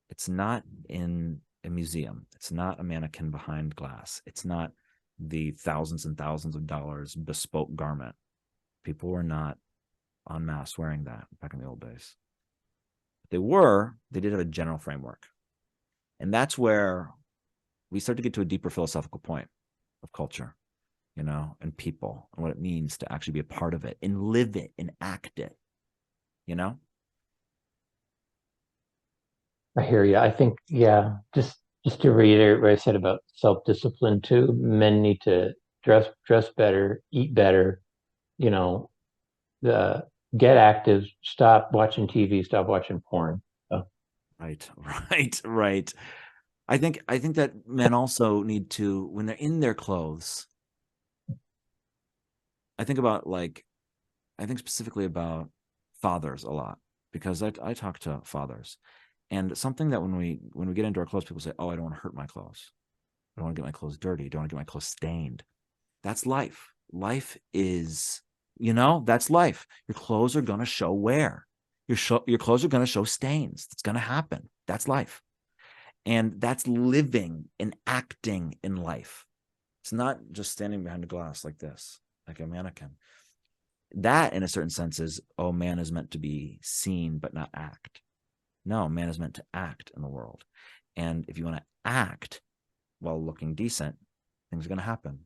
it's not in a museum. It's not a mannequin behind glass. It's not the thousands and thousands of dollars bespoke garment. People were not en masse wearing that back in the old days. They did have a general framework. And that's where we start to get to a deeper philosophical point of culture, you know, and people, and what it means to actually be a part of it and live it and act it, you know? I hear you. I think, yeah, just to reiterate what I said about self-discipline too, men need to dress better, eat better, you know, get active, stop watching TV, stop watching porn. So, Right. I think that men also need to, when they're in their clothes, I think specifically about fathers a lot, because I talk to fathers, and something that when we get into our clothes, people say, oh, I don't want to hurt my clothes. I don't want to get my clothes dirty. I don't want to get my clothes stained. That's life. Life is, you know, that's life. Your clothes are going to show wear. Your clothes are going to show stains. It's going to happen. That's life. And that's living and acting in life. It's not just standing behind a glass like this, like a mannequin. That, in a certain sense, is, oh, man is meant to be seen but not act. No, man is meant to act in the world. And if you want to act while looking decent, things are going to happen.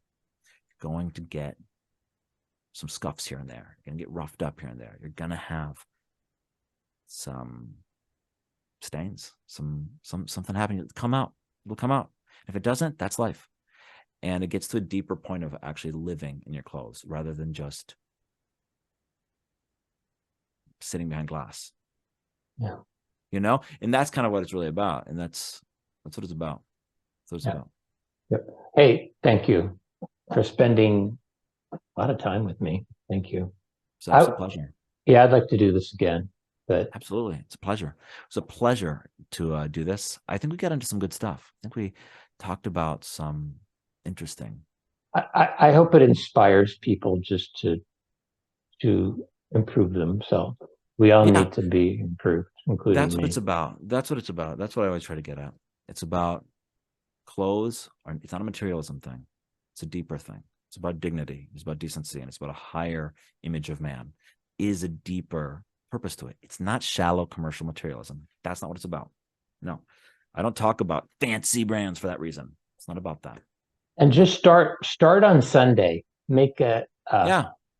You're going to get some scuffs here and there. You're going to get roughed up here and there. You're going to have some stains, something happening. It'll come out. It'll come out. If it doesn't, that's life. And it gets to a deeper point of actually living in your clothes rather than just sitting behind glass. Yeah. You know, and that's kind of what it's really about. And that's what it's about. That's what it's about. Yep. Hey, thank you for spending a lot of time with me. Thank you. It's a pleasure. Yeah, I'd like to do this again. But absolutely, it's a pleasure. It's a pleasure to do this. I think we got into some good stuff. I think we talked about some interesting. I hope it inspires people just to improve themselves. We all need to be improved, including That's what me. it's about. That's what it's about. That's what I always try to get at. It's about clothes. It's not a materialism thing. It's a deeper thing. It's about dignity. It's about decency, and it's about a higher image of man. Is a deeper purpose to it. It's not shallow commercial materialism. That's not what it's about. No, I don't talk about fancy brands for that reason. It's not about that. And just start on Sunday. Make a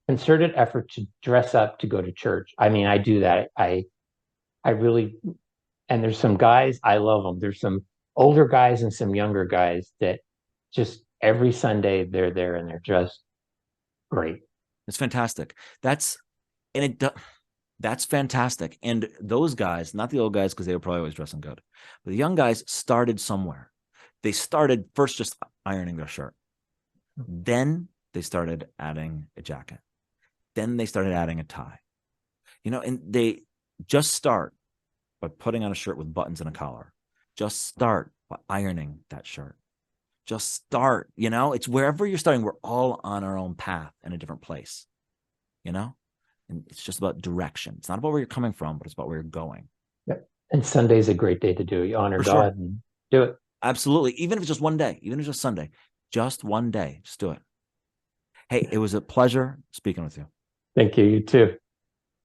concerted effort to dress up to go to church. I mean, I do that. I really, and there's some guys, I love them. There's some older guys and some younger guys that just every Sunday they're there and they're just great. It's fantastic. That's fantastic. And those guys, not the old guys, because they were probably always dressing good, but the young guys started somewhere. They started first just ironing their shirt. Then they started adding a jacket. Then they started adding a tie. You know, and they just start by putting on a shirt with buttons and a collar. Just start by ironing that shirt. Just start, you know, it's wherever you're starting. We're all on our own path in a different place, you know, and it's just about direction. It's not about where you're coming from, but it's about where you're going. Yep. And Sunday's a great day to do it. You honor God and do it. Absolutely. Even if it's just one day, even if it's just Sunday, just one day, just do it. Hey, it was a pleasure speaking with you. Thank you. You too.